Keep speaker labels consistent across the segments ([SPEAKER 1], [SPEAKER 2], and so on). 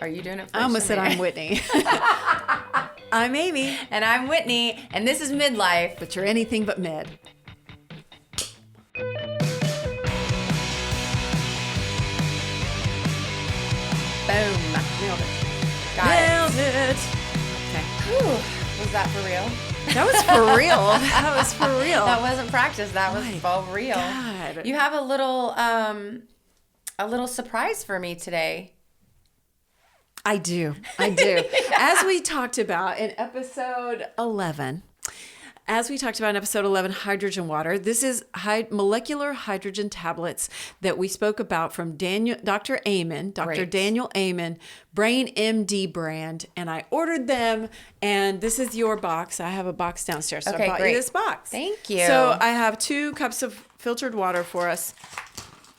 [SPEAKER 1] Are you doing it first?
[SPEAKER 2] I almost said I'm Whitney. I'm Amy.
[SPEAKER 1] And I'm Whitney, and this is Midlife.
[SPEAKER 2] But you're anything but mid.
[SPEAKER 1] Boom.
[SPEAKER 2] Nailed it.
[SPEAKER 1] Got it.
[SPEAKER 2] Nailed it. Okay.
[SPEAKER 1] Whew. Was that for real?
[SPEAKER 2] That was for real. That was for real.
[SPEAKER 1] That wasn't practice. That was
[SPEAKER 2] My
[SPEAKER 1] for real.
[SPEAKER 2] God.
[SPEAKER 1] You have a little surprise for me today.
[SPEAKER 2] I do. As we talked about in episode 11, hydrogen water, this is molecular hydrogen tablets that we spoke about from Dr.
[SPEAKER 1] Great.
[SPEAKER 2] Daniel Amen, Brain MD brand. And I ordered them, and this is your box. I have a box downstairs, so
[SPEAKER 1] Okay,
[SPEAKER 2] I bought
[SPEAKER 1] great.
[SPEAKER 2] you this box.
[SPEAKER 1] Thank you.
[SPEAKER 2] So I have 2 cups of filtered water for us,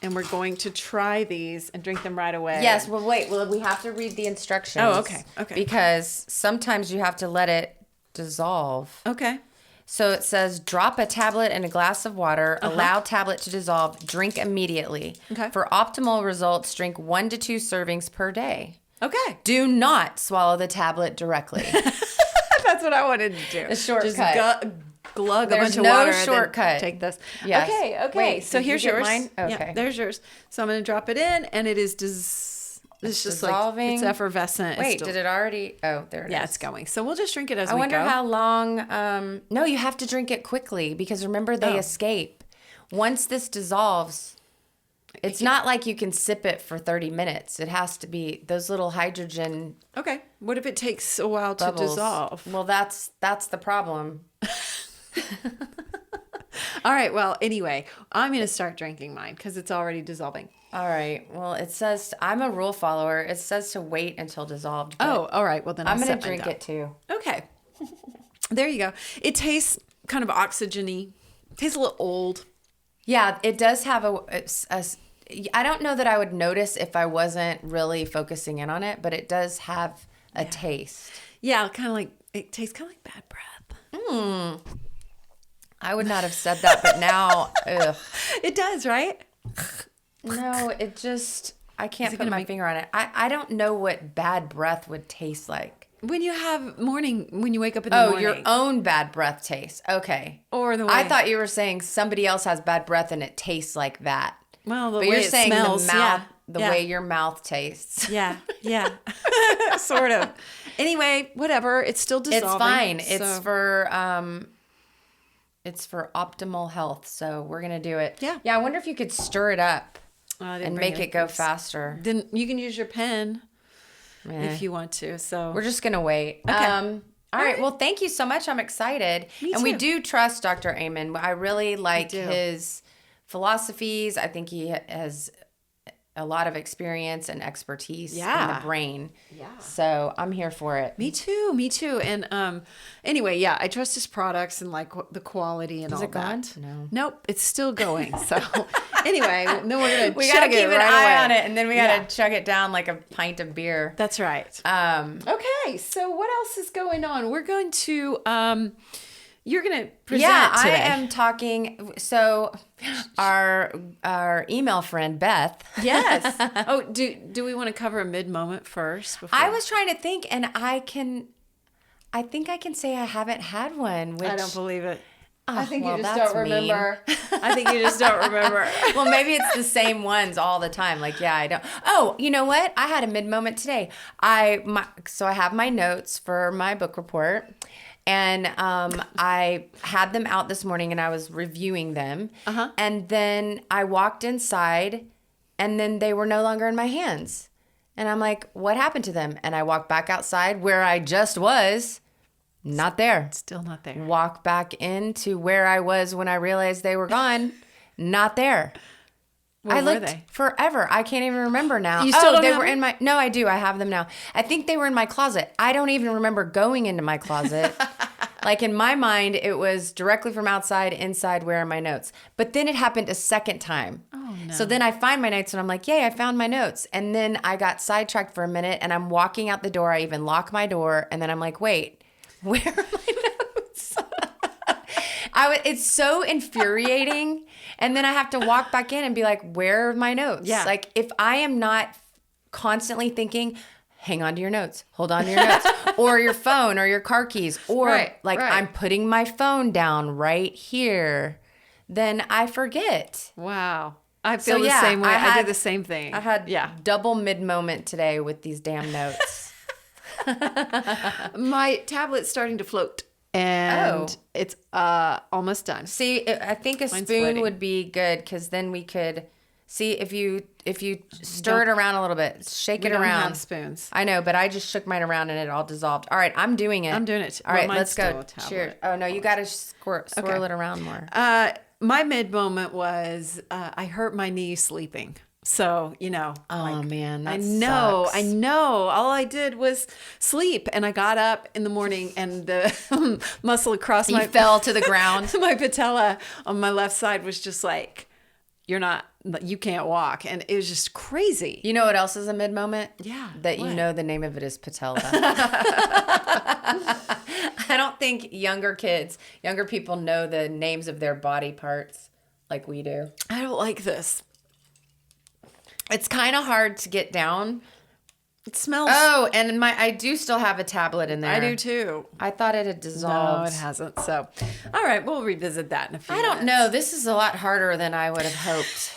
[SPEAKER 2] and we're going to try these and drink them right away.
[SPEAKER 1] Yes. Well, wait. Well, we have to read the instructions.
[SPEAKER 2] Oh, okay. Okay.
[SPEAKER 1] Because sometimes you have to let it dissolve.
[SPEAKER 2] Okay.
[SPEAKER 1] So it says, drop a tablet in a glass of water, allow tablet to dissolve, drink immediately.
[SPEAKER 2] Okay.
[SPEAKER 1] For optimal results, drink 1 to 2 servings per day.
[SPEAKER 2] Okay.
[SPEAKER 1] Do not swallow the tablet directly.
[SPEAKER 2] That's what I wanted to do.
[SPEAKER 1] A shortcut.
[SPEAKER 2] Just glug a
[SPEAKER 1] There's
[SPEAKER 2] bunch of
[SPEAKER 1] no
[SPEAKER 2] water. and then
[SPEAKER 1] shortcut.
[SPEAKER 2] Take this.
[SPEAKER 1] Yes.
[SPEAKER 2] Okay.
[SPEAKER 1] Wait,
[SPEAKER 2] so
[SPEAKER 1] did you
[SPEAKER 2] here's
[SPEAKER 1] get
[SPEAKER 2] yours.
[SPEAKER 1] mine? Okay.
[SPEAKER 2] Yeah, there's yours. So I'm going to drop it in, and it is it's just
[SPEAKER 1] dissolving.
[SPEAKER 2] like it's effervescent.
[SPEAKER 1] Wait,
[SPEAKER 2] It's still,
[SPEAKER 1] did it already? Oh, there it is.
[SPEAKER 2] Yeah, it's going. So we'll just drink it as we
[SPEAKER 1] I
[SPEAKER 2] go.
[SPEAKER 1] wonder how long. No, you have to drink it quickly because remember they escape. Once this dissolves, it's not like you can sip it for 30 minutes. It has to be those little hydrogen
[SPEAKER 2] Okay. What if it takes a while to
[SPEAKER 1] bubbles.
[SPEAKER 2] dissolve?
[SPEAKER 1] Well, that's the problem.
[SPEAKER 2] All right. Well, anyway, I'm going to start drinking mine because it's already dissolving.
[SPEAKER 1] All right. Well, it says I'm a rule follower. It says to wait until dissolved. but
[SPEAKER 2] Oh, all right. Well, then
[SPEAKER 1] I'm
[SPEAKER 2] I'll
[SPEAKER 1] gonna
[SPEAKER 2] set mine
[SPEAKER 1] drink
[SPEAKER 2] down.
[SPEAKER 1] it too.
[SPEAKER 2] Okay. There you go. It tastes kind of oxygen-y. It tastes a little old.
[SPEAKER 1] Yeah, it does have I don't know that I would notice if I wasn't really focusing in on it, but it does have a taste.
[SPEAKER 2] Yeah, kind of like, it tastes kind of like bad breath.
[SPEAKER 1] I would not have said that, but now, ugh.
[SPEAKER 2] It does, right?
[SPEAKER 1] No, it just, I can't
[SPEAKER 2] it
[SPEAKER 1] put
[SPEAKER 2] gonna
[SPEAKER 1] my
[SPEAKER 2] make-
[SPEAKER 1] finger on it. I don't know what bad breath would taste like.
[SPEAKER 2] When you wake up in the morning.
[SPEAKER 1] Oh, your own bad breath taste. Okay.
[SPEAKER 2] Or the way.
[SPEAKER 1] I thought you were saying somebody else has bad breath and it tastes like that.
[SPEAKER 2] Well, the
[SPEAKER 1] But
[SPEAKER 2] way
[SPEAKER 1] you're
[SPEAKER 2] it
[SPEAKER 1] saying
[SPEAKER 2] smells.
[SPEAKER 1] the mouth,
[SPEAKER 2] yeah.
[SPEAKER 1] way your mouth tastes.
[SPEAKER 2] Yeah, yeah. Sort of. Anyway, whatever. It's still dissolving.
[SPEAKER 1] It's fine.
[SPEAKER 2] so-
[SPEAKER 1] It's for optimal health. So we're gonna do it.
[SPEAKER 2] Yeah.
[SPEAKER 1] Yeah. I wonder if you could stir it up
[SPEAKER 2] I didn't
[SPEAKER 1] and
[SPEAKER 2] bring
[SPEAKER 1] make it go faster.
[SPEAKER 2] Then you can use your pen
[SPEAKER 1] Eh.
[SPEAKER 2] if you want to. So
[SPEAKER 1] We're just gonna wait.
[SPEAKER 2] Okay.
[SPEAKER 1] All right. Well, thank you so much. I'm excited.
[SPEAKER 2] Me
[SPEAKER 1] and we
[SPEAKER 2] too.
[SPEAKER 1] do trust Dr. Amen. I really like
[SPEAKER 2] do.
[SPEAKER 1] his philosophies. I think he has a lot of experience and expertise in
[SPEAKER 2] Yeah.
[SPEAKER 1] the brain.
[SPEAKER 2] Yeah.
[SPEAKER 1] So I'm here for it.
[SPEAKER 2] Me too. And anyway, yeah, I trust his products and like the quality and all
[SPEAKER 1] it gone?
[SPEAKER 2] that.
[SPEAKER 1] No.
[SPEAKER 2] Nope, it's still going. So anyway, then we're gonna
[SPEAKER 1] We
[SPEAKER 2] chug
[SPEAKER 1] gotta keep
[SPEAKER 2] it
[SPEAKER 1] an
[SPEAKER 2] right
[SPEAKER 1] eye
[SPEAKER 2] away.
[SPEAKER 1] on it, and then we gotta
[SPEAKER 2] Yeah.
[SPEAKER 1] chug it down like a pint of beer.
[SPEAKER 2] That's right. Okay, so what else is going on? We're going to you're gonna present today.
[SPEAKER 1] I am talking. So, our email friend Beth.
[SPEAKER 2] Yes. Oh, do we want to cover a mid moment first? Before?
[SPEAKER 1] I was trying to think, and I think I can say I haven't had one. Which
[SPEAKER 2] I don't believe it.
[SPEAKER 1] Oh,
[SPEAKER 2] I think
[SPEAKER 1] well,
[SPEAKER 2] you just
[SPEAKER 1] that's
[SPEAKER 2] don't remember.
[SPEAKER 1] mean.
[SPEAKER 2] I think you just don't remember.
[SPEAKER 1] Well, maybe it's the same ones all the time. Like, yeah, I don't. Oh, you know what? I had a mid moment today. So I have my notes for my book report. And I had them out this morning and I was reviewing them.
[SPEAKER 2] Uh-huh.
[SPEAKER 1] And then I walked inside and then they were no longer in my hands. And I'm like, what happened to them? And I walked back outside where I just was. Not there.
[SPEAKER 2] Still not there.
[SPEAKER 1] Walk back into where I was when I realized they were gone. Not there.
[SPEAKER 2] Where
[SPEAKER 1] I
[SPEAKER 2] were
[SPEAKER 1] looked
[SPEAKER 2] they?
[SPEAKER 1] forever. I can't even remember now.
[SPEAKER 2] You still don't
[SPEAKER 1] they
[SPEAKER 2] have
[SPEAKER 1] were
[SPEAKER 2] them?
[SPEAKER 1] in my. No, I do. I have them now. I think they were in my closet. I don't even remember going into my closet. Like in my mind, it was directly from outside, inside. Where are my notes? But then it happened a second time.
[SPEAKER 2] Oh no.
[SPEAKER 1] So then I find my notes and I'm like, yay, I found my notes. And then I got sidetracked for a minute and I'm walking out the door. I even lock my door and then I'm like, wait, where are my notes? It's so infuriating. And then I have to walk back in and be like, where are my notes?
[SPEAKER 2] Yeah.
[SPEAKER 1] Like if I am not constantly thinking, hang on to your notes, hold on to your notes, or your phone or your car keys, or I'm putting my phone down right here, then I forget.
[SPEAKER 2] Wow. I feel the same way. I do the same thing.
[SPEAKER 1] I had double mid-moment today with these damn notes.
[SPEAKER 2] My tablet's starting to float, and it's almost done.
[SPEAKER 1] See, I think a spoon would be good, because then we could see if you stir it around a little bit, shake it around. We
[SPEAKER 2] don't have spoons.
[SPEAKER 1] I know, but I just shook mine around and it all dissolved. All right, I'm doing it.
[SPEAKER 2] I'm doing it.
[SPEAKER 1] All right, let's go. Cheers. Oh no, you got to swirl it around more.
[SPEAKER 2] My mid moment was I hurt my knee sleeping. So,
[SPEAKER 1] oh man, that
[SPEAKER 2] I know.
[SPEAKER 1] sucks.
[SPEAKER 2] I know. All I did was sleep, and I got up in the morning, and the muscle across
[SPEAKER 1] you fell to the ground.
[SPEAKER 2] My patella on my left side was just like, you can't walk. And it was just crazy.
[SPEAKER 1] You know what else is a mid moment?
[SPEAKER 2] Yeah.
[SPEAKER 1] That you know the name of it is patella. I don't think younger people know the names of their body parts like we do.
[SPEAKER 2] I don't like this.
[SPEAKER 1] It's kind of hard to get down.
[SPEAKER 2] It smells.
[SPEAKER 1] Oh, and I do still have a tablet in there.
[SPEAKER 2] I do too.
[SPEAKER 1] I thought it had dissolved.
[SPEAKER 2] No, it hasn't. So, all right, we'll revisit that in a few minutes.
[SPEAKER 1] I don't know. This is a lot harder than I would have hoped.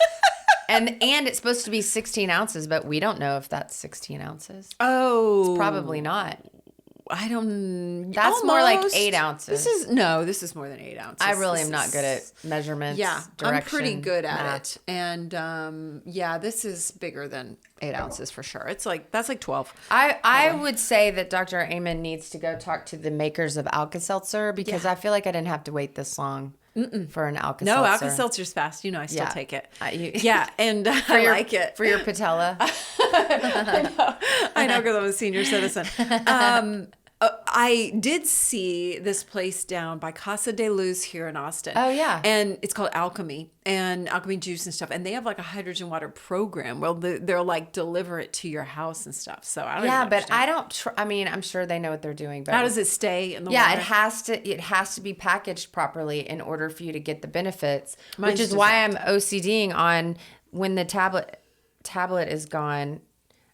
[SPEAKER 1] and it's supposed to be 16 ounces, but we don't know if that's 16 ounces.
[SPEAKER 2] Oh.
[SPEAKER 1] It's probably not.
[SPEAKER 2] I don't.
[SPEAKER 1] That's almost more like 8 ounces.
[SPEAKER 2] This is more than 8 ounces.
[SPEAKER 1] I really am not good at measurements.
[SPEAKER 2] Yeah,
[SPEAKER 1] direction,
[SPEAKER 2] I'm pretty good at
[SPEAKER 1] math.
[SPEAKER 2] it. And this is bigger than 8 ounces for sure. That's like 12.
[SPEAKER 1] I would say that Dr. Amen needs to go talk to the makers of Alka-Seltzer, because I feel like I didn't have to wait this long for an Alka-Seltzer.
[SPEAKER 2] No, Alka-Seltzer's fast. I still take it. And
[SPEAKER 1] I
[SPEAKER 2] like it.
[SPEAKER 1] For your patella.
[SPEAKER 2] I know, because I'm a senior citizen. I did see this place down by Casa de Luz here in Austin.
[SPEAKER 1] Oh, yeah.
[SPEAKER 2] And it's called Alchemy, and Alchemy Juice and stuff. And they have like a hydrogen water program where they'll like deliver it to your house and stuff. So I don't even
[SPEAKER 1] but I don't, I'm sure they know what they're doing. But
[SPEAKER 2] how does it stay in the water?
[SPEAKER 1] It has to be packaged properly in order for you to get the benefits,
[SPEAKER 2] Mine's
[SPEAKER 1] which is why I'm OCDing on when the tablet is gone.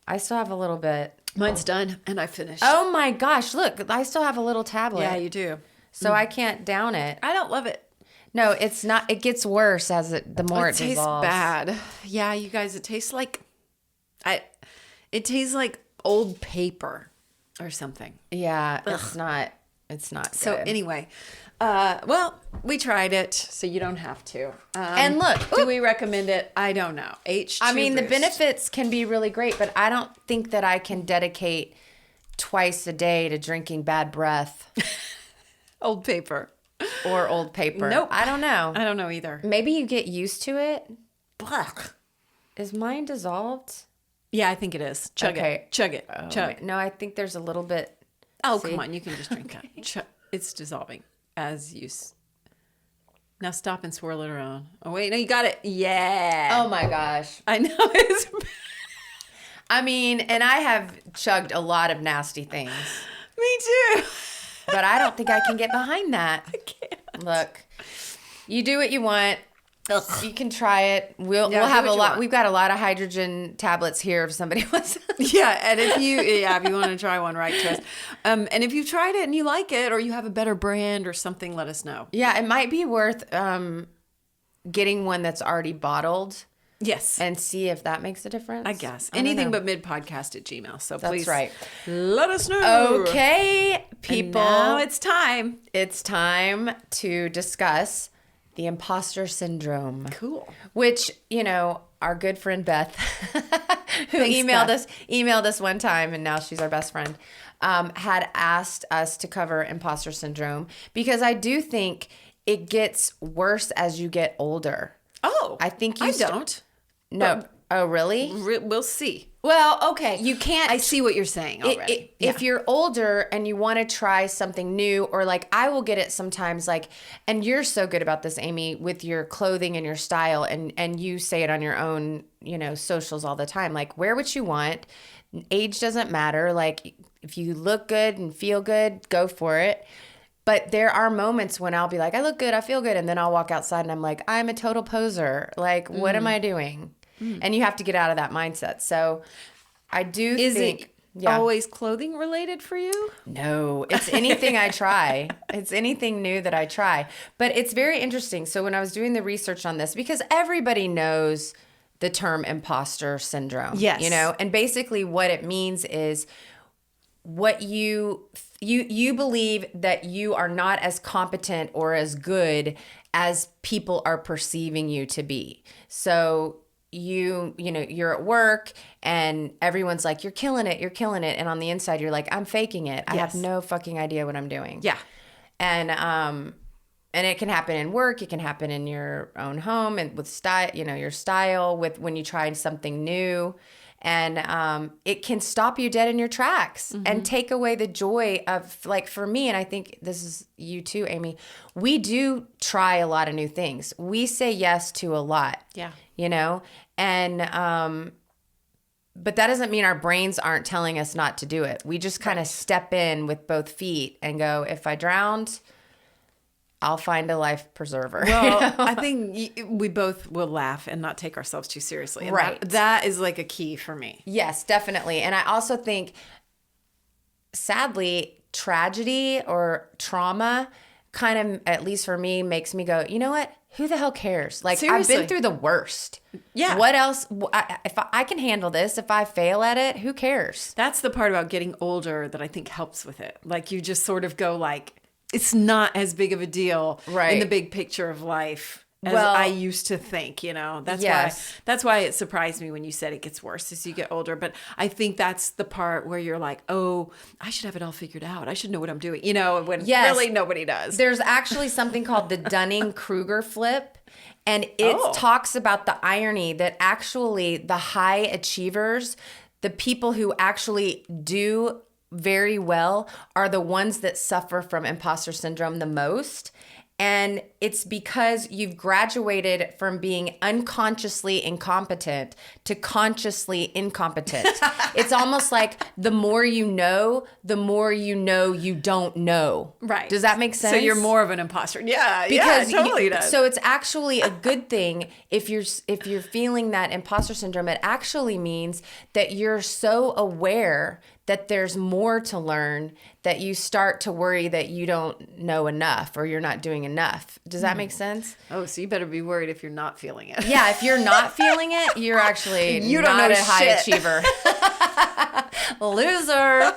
[SPEAKER 1] I still have a little bit.
[SPEAKER 2] Mine's done, and I finished.
[SPEAKER 1] Oh my gosh, look, I still have a little tablet.
[SPEAKER 2] Yeah, you do.
[SPEAKER 1] So I can't down it.
[SPEAKER 2] I don't love it.
[SPEAKER 1] No, it's not. It gets worse the more it
[SPEAKER 2] tastes
[SPEAKER 1] dissolves.
[SPEAKER 2] bad. Yeah, you guys, it tastes like old paper or something.
[SPEAKER 1] Yeah, it's not good.
[SPEAKER 2] So anyway, we tried it, so you don't have to.
[SPEAKER 1] And look,
[SPEAKER 2] do we recommend it? I don't know.
[SPEAKER 1] The benefits can be really great, but I don't think that I can dedicate twice a day to drinking bad breath.
[SPEAKER 2] Old paper.
[SPEAKER 1] Or old paper.
[SPEAKER 2] Nope.
[SPEAKER 1] I don't know.
[SPEAKER 2] I don't know either.
[SPEAKER 1] Maybe you get used to it.
[SPEAKER 2] Blech.
[SPEAKER 1] Is mine dissolved?
[SPEAKER 2] Yeah, I think it is. Chug it. Chug it.
[SPEAKER 1] Oh,
[SPEAKER 2] Chug.
[SPEAKER 1] wait. No, I think there's a little bit.
[SPEAKER 2] Oh,
[SPEAKER 1] See?
[SPEAKER 2] come on. You can just drink that. It's dissolving as you... Now stop and swirl it around. Oh, wait. No, you got it. Yeah.
[SPEAKER 1] Oh, my gosh.
[SPEAKER 2] I know. It's...
[SPEAKER 1] and I have chugged a lot of nasty things.
[SPEAKER 2] Me too.
[SPEAKER 1] But I don't think I can get behind that.
[SPEAKER 2] I can't.
[SPEAKER 1] Look, you do what you want.
[SPEAKER 2] Ugh.
[SPEAKER 1] You can try it. We'll have a lot. We've got a lot of hydrogen tablets here if somebody wants.
[SPEAKER 2] Yeah, and if you want to try one, write to us. And if you've tried it and you like it, or you have a better brand or something, let us know.
[SPEAKER 1] Yeah, it might be worth getting one that's already bottled.
[SPEAKER 2] Yes.
[SPEAKER 1] And see if that makes a difference.
[SPEAKER 2] I guess. Anything but midpodcast@gmail.com. So please
[SPEAKER 1] right.
[SPEAKER 2] let us know.
[SPEAKER 1] Okay, people.
[SPEAKER 2] And now it's time.
[SPEAKER 1] It's time to discuss the imposter syndrome.
[SPEAKER 2] Cool.
[SPEAKER 1] Which, our good friend Beth, who emailed us one time, and now she's our best friend, had asked us to cover imposter syndrome, because I do think it gets worse as you get older.
[SPEAKER 2] Oh,
[SPEAKER 1] I think
[SPEAKER 2] I don't.
[SPEAKER 1] No. Oh, really?
[SPEAKER 2] We'll see.
[SPEAKER 1] Well, okay. You can't.
[SPEAKER 2] I see what you're saying already.
[SPEAKER 1] If you're older and you want to try something new, or like I will get it sometimes, like, and you're so good about this, Amy, with your clothing and your style, and you say it on your own, socials all the time. Like, wear what you want. Age doesn't matter. Like, if you look good and feel good, go for it. But there are moments when I'll be like, I look good, I feel good. And then I'll walk outside and I'm like, I'm a total poser. Like, what am I doing? And you have to get out of that mindset. So I do think... Yeah.
[SPEAKER 2] always clothing related for you?
[SPEAKER 1] No, it's anything I try. It's anything new that I try. But it's very interesting. So when I was doing the research on this, because everybody knows the term imposter syndrome,
[SPEAKER 2] Yes.
[SPEAKER 1] you know, and basically what it means is what you believe that you are not as competent or as good as people are perceiving you to be. So you know, you're at work and everyone's like, you're killing it. And on the inside, you're like, I'm faking it. I have no fucking idea what I'm doing.
[SPEAKER 2] Yeah.
[SPEAKER 1] And it can happen in work. It can happen in your own home and with style, you know, your style with when you try something new. And it can stop you dead in your tracks and take away the joy of, like, for me, and I think this is you too, Amy, we do try a lot of new things. We say yes to a lot.
[SPEAKER 2] Yeah.
[SPEAKER 1] You know? And but that doesn't mean our brains aren't telling us not to do it. We just kind of step in with both feet and go, if I drowned, I'll find a life preserver.
[SPEAKER 2] Well,
[SPEAKER 1] you know?
[SPEAKER 2] I think we both will laugh and not take ourselves too seriously. And
[SPEAKER 1] Right.
[SPEAKER 2] that is like a key for me.
[SPEAKER 1] Yes, definitely. And I also think, sadly, tragedy or trauma kind of, at least for me, makes me go, you know what? Who the hell cares? Like,
[SPEAKER 2] Seriously.
[SPEAKER 1] I've been through the worst.
[SPEAKER 2] Yeah.
[SPEAKER 1] What else? If I can handle this, if I fail at it, who cares?
[SPEAKER 2] That's the part about getting older that I think helps with it. Like, you just sort of go like, it's not as big of a deal in the big picture of life as I used to think, you know. That's why it surprised me when you said it gets worse as you get older. But I think that's the part where you're like, oh, I should have it all figured out. I should know what I'm doing, you know, when really nobody does.
[SPEAKER 1] There's actually something called the Dunning-Kruger flip. And it talks about the irony that actually the high achievers, the people who actually do very well, are the ones that suffer from imposter syndrome the most. And it's because you've graduated from being unconsciously incompetent to consciously incompetent. It's almost like the more you know you don't know.
[SPEAKER 2] Right.
[SPEAKER 1] Does that make sense?
[SPEAKER 2] So you're more of an imposter. Yeah,
[SPEAKER 1] because
[SPEAKER 2] it totally does.
[SPEAKER 1] So it's actually a good thing if you're feeling that imposter syndrome. It actually means that you're so aware that there's more to learn that you start to worry that you don't know enough or you're not doing enough. Does that make sense?
[SPEAKER 2] Oh, so you better be worried if you're not feeling it.
[SPEAKER 1] Yeah, if you're not feeling it, you're actually
[SPEAKER 2] You don't
[SPEAKER 1] not
[SPEAKER 2] know
[SPEAKER 1] a high
[SPEAKER 2] shit.
[SPEAKER 1] achiever. Loser.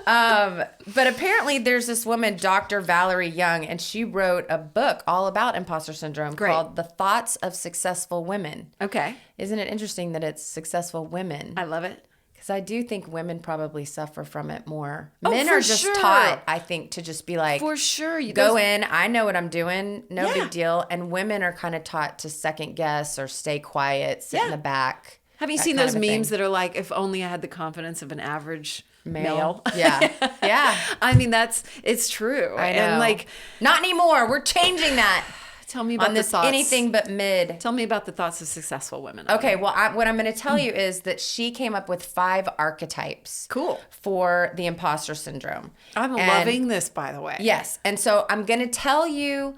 [SPEAKER 1] But apparently there's this woman, Dr. Valerie Young, and she wrote a book all about imposter syndrome called The Thoughts of Successful Women.
[SPEAKER 2] Okay.
[SPEAKER 1] Isn't it interesting that it's successful women?
[SPEAKER 2] I love it.
[SPEAKER 1] Because I do think women probably suffer from it more.
[SPEAKER 2] Oh,
[SPEAKER 1] Men
[SPEAKER 2] for
[SPEAKER 1] are just
[SPEAKER 2] sure.
[SPEAKER 1] taught, I think, to just be like,
[SPEAKER 2] For sure.
[SPEAKER 1] go in, I know what I'm doing, no
[SPEAKER 2] Yeah.
[SPEAKER 1] big deal. And women are kind of taught to second guess or stay quiet, sit in
[SPEAKER 2] Yeah.
[SPEAKER 1] the back.
[SPEAKER 2] Have you
[SPEAKER 1] that
[SPEAKER 2] seen
[SPEAKER 1] kind
[SPEAKER 2] those
[SPEAKER 1] of a
[SPEAKER 2] memes
[SPEAKER 1] thing.
[SPEAKER 2] that are like, if only I had the confidence of an average male?
[SPEAKER 1] Yeah. Yeah.
[SPEAKER 2] I mean, it's true.
[SPEAKER 1] I know.
[SPEAKER 2] And like,
[SPEAKER 1] not anymore. We're changing that.
[SPEAKER 2] tell me about
[SPEAKER 1] On
[SPEAKER 2] the
[SPEAKER 1] this
[SPEAKER 2] thoughts.
[SPEAKER 1] anything but mid.
[SPEAKER 2] Tell me about the thoughts of successful women.
[SPEAKER 1] Okay, well, what I'm going to tell you is that she came up with 5 archetypes.
[SPEAKER 2] Cool.
[SPEAKER 1] For the imposter syndrome.
[SPEAKER 2] I'm
[SPEAKER 1] And-
[SPEAKER 2] loving this, by the way.
[SPEAKER 1] Yes. And so I'm going to tell you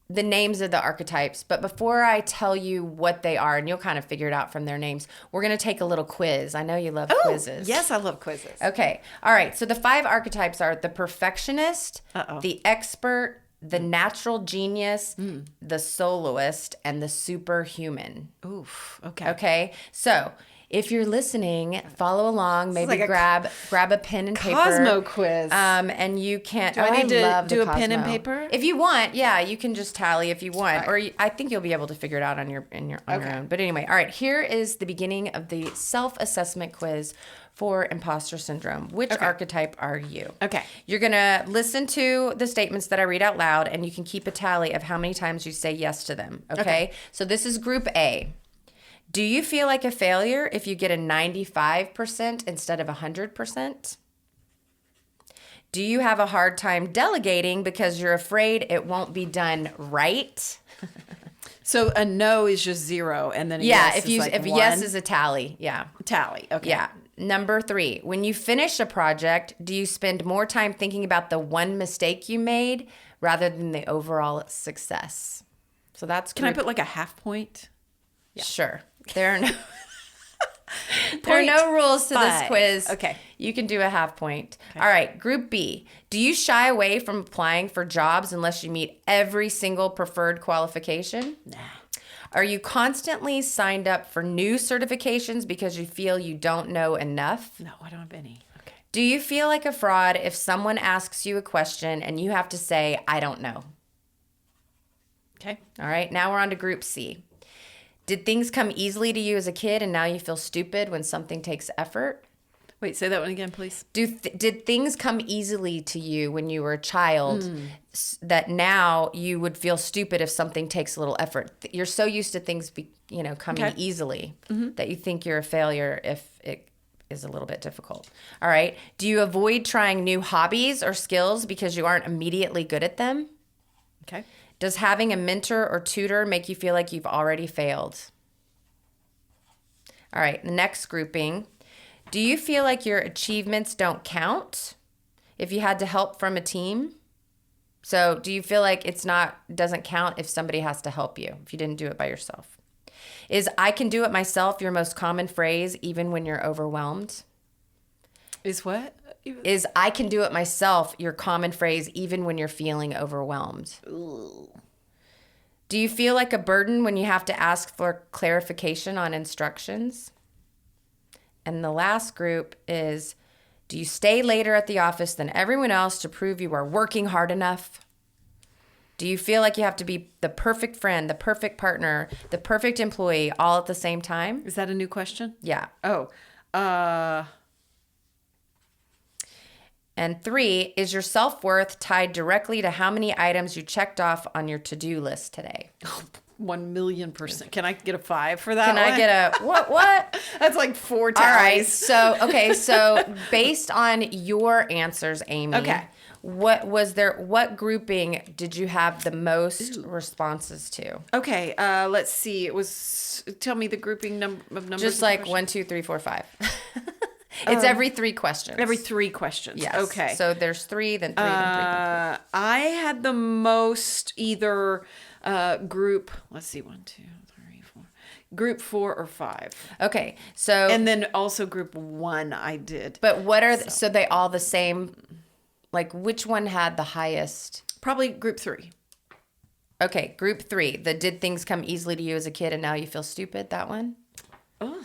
[SPEAKER 1] the names of the archetypes, but before I tell you what they are, and you'll kind of figure it out from their names, we're going to take a little quiz. I know you love quizzes.
[SPEAKER 2] Yes, I love quizzes.
[SPEAKER 1] Okay. All right. So the 5 archetypes are the perfectionist, the expert, the natural genius, the soloist, and the superhuman.
[SPEAKER 2] Oof. Okay.
[SPEAKER 1] Okay. So if you're listening, follow along. Maybe
[SPEAKER 2] like a
[SPEAKER 1] grab a pen and paper.
[SPEAKER 2] Cosmo quiz.
[SPEAKER 1] And you can't.
[SPEAKER 2] Do I need to
[SPEAKER 1] love
[SPEAKER 2] do
[SPEAKER 1] the
[SPEAKER 2] a pen and
[SPEAKER 1] Cosmo.
[SPEAKER 2] paper?
[SPEAKER 1] If you want, yeah, you can just tally if you want, or I think you'll be able to figure it out on your own. But anyway, all right. Here is the beginning of the self-assessment quiz for imposter syndrome. Which archetype are you?
[SPEAKER 2] Okay.
[SPEAKER 1] You're gonna listen to the statements that I read out loud, and you can keep a tally of how many times you say yes to them. Okay. So this is Group A. Do you feel like a failure if you get a 95% instead of 100%? Do you have a hard time delegating because you're afraid it won't be done right?
[SPEAKER 2] So a no is just 0, and then a
[SPEAKER 1] Yeah,
[SPEAKER 2] yes
[SPEAKER 1] if
[SPEAKER 2] is like
[SPEAKER 1] yes
[SPEAKER 2] 1.
[SPEAKER 1] is a tally. Yeah.
[SPEAKER 2] Tally. Okay.
[SPEAKER 1] Yeah. Number 3, when you finish a project, do you spend more time thinking about the one mistake you made rather than the overall success? So that's
[SPEAKER 2] Can I put like a half point?
[SPEAKER 1] Sure. There are no are no rules to this quiz.
[SPEAKER 2] Okay.
[SPEAKER 1] You can do a half point. Okay. All right. Group B. Do you shy away from applying for jobs unless you meet every single preferred qualification?
[SPEAKER 2] Nah.
[SPEAKER 1] Are you constantly signed up for new certifications because you feel you don't know enough?
[SPEAKER 2] No, I don't have any. Okay.
[SPEAKER 1] Do you feel like a fraud if someone asks you a question and you have to say, I don't know?
[SPEAKER 2] Okay.
[SPEAKER 1] All right. Now we're on to Group C. Did things come easily to you as a kid and now you feel stupid when something takes effort?
[SPEAKER 2] Wait, say that one again, please.
[SPEAKER 1] Did things come easily to you when you were a child that now you would feel stupid if something takes a little effort? You're so used to things coming easily that you think you're a failure if it is a little bit difficult. All right. Do you avoid trying new hobbies or skills because you aren't immediately good at them?
[SPEAKER 2] Okay.
[SPEAKER 1] Does having a mentor or tutor make you feel like you've already failed? All right, the next grouping. Do you feel like your achievements don't count if you had to help from a team? So do you feel like doesn't count if somebody has to help you, if you didn't do it by yourself? Is I can do it myself your most common phrase even when you're overwhelmed?
[SPEAKER 2] Is what?
[SPEAKER 1] Is I can do it myself your common phrase even when you're feeling overwhelmed?
[SPEAKER 2] Ooh.
[SPEAKER 1] Do you feel like a burden when you have to ask for clarification on instructions? And the last group is, do you stay later at the office than everyone else to prove you are working hard enough? Do you feel like you have to be the perfect friend, the perfect partner, the perfect employee all at the same time?
[SPEAKER 2] Is that a new question?
[SPEAKER 1] Yeah.
[SPEAKER 2] Oh.
[SPEAKER 1] And 3, is your self-worth tied directly to how many items you checked off on your to-do list today?
[SPEAKER 2] 1,000,000%. Can I get a 5 for that?
[SPEAKER 1] Can I get a what?
[SPEAKER 2] That's like 4 tallies.
[SPEAKER 1] All right. So based on your answers, Amy.
[SPEAKER 2] Okay.
[SPEAKER 1] What grouping did you have the most responses to?
[SPEAKER 2] Okay. Let's see. Tell me the grouping of numbers.
[SPEAKER 1] Just like 1, 2, 3, 4, 5. It's every 3 questions.
[SPEAKER 2] Every 3 questions.
[SPEAKER 1] Yes.
[SPEAKER 2] Okay.
[SPEAKER 1] So there's 3, then 3, then 3.
[SPEAKER 2] I had the most either group. Let's see, 1, 2, 3, 4. Group 4 or 5.
[SPEAKER 1] Okay. So
[SPEAKER 2] and then also group 1 I did.
[SPEAKER 1] But what are so they all the same? Like which one had the highest?
[SPEAKER 2] Probably group 3.
[SPEAKER 1] Okay, group 3. The did things come easily to you as a kid and now you feel stupid? That one?
[SPEAKER 2] Oh.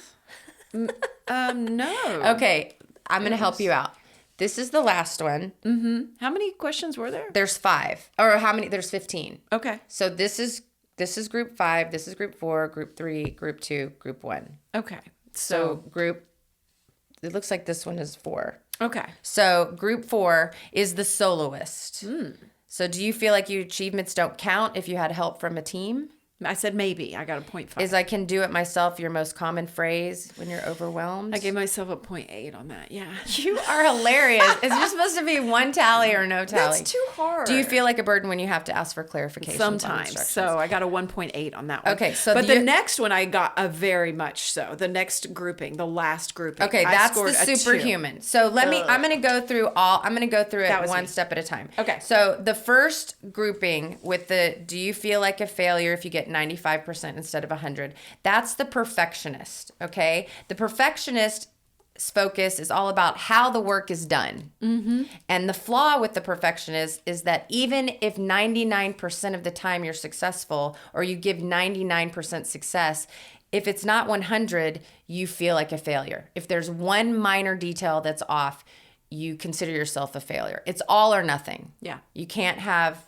[SPEAKER 2] No.
[SPEAKER 1] Okay, I'm going to help you out. This is the last one.
[SPEAKER 2] Mm-hmm. How many questions were there?
[SPEAKER 1] There's 5. Or how many? There's 15.
[SPEAKER 2] Okay.
[SPEAKER 1] So this is group 5, this is group 4, group 3, group 2, group 1.
[SPEAKER 2] Okay.
[SPEAKER 1] So it looks like this one is 4.
[SPEAKER 2] Okay.
[SPEAKER 1] So group 4 is the soloist. So do you feel like your achievements don't count if you had help from a team?
[SPEAKER 2] I said maybe. I got a 0.5.
[SPEAKER 1] Is I can do it myself your most common phrase when you're overwhelmed?
[SPEAKER 2] I gave myself a 0.8 on that. Yeah.
[SPEAKER 1] You are hilarious. Is there supposed to be one tally or no tally?
[SPEAKER 2] That's too hard.
[SPEAKER 1] Do you feel like a burden when you have to ask for clarification?
[SPEAKER 2] Sometimes. So I got a 1.8 on that one.
[SPEAKER 1] Okay. So
[SPEAKER 2] but the next one I got a very much so. The next grouping, the last grouping.
[SPEAKER 1] Okay, that's the superhuman. So I'm going to go through it one step at a time.
[SPEAKER 2] Okay.
[SPEAKER 1] So the first grouping with do you feel like a failure if you get 95% instead of 100? That's the perfectionist, okay? The perfectionist's focus is all about how the work is done. Mm-hmm. And the flaw with the perfectionist is that even if 99% of the time you're successful or you give 99% success, if it's not 100, you feel like a failure. If there's one minor detail that's off, you consider yourself a failure. It's all or nothing.
[SPEAKER 2] Yeah.
[SPEAKER 1] You can't have,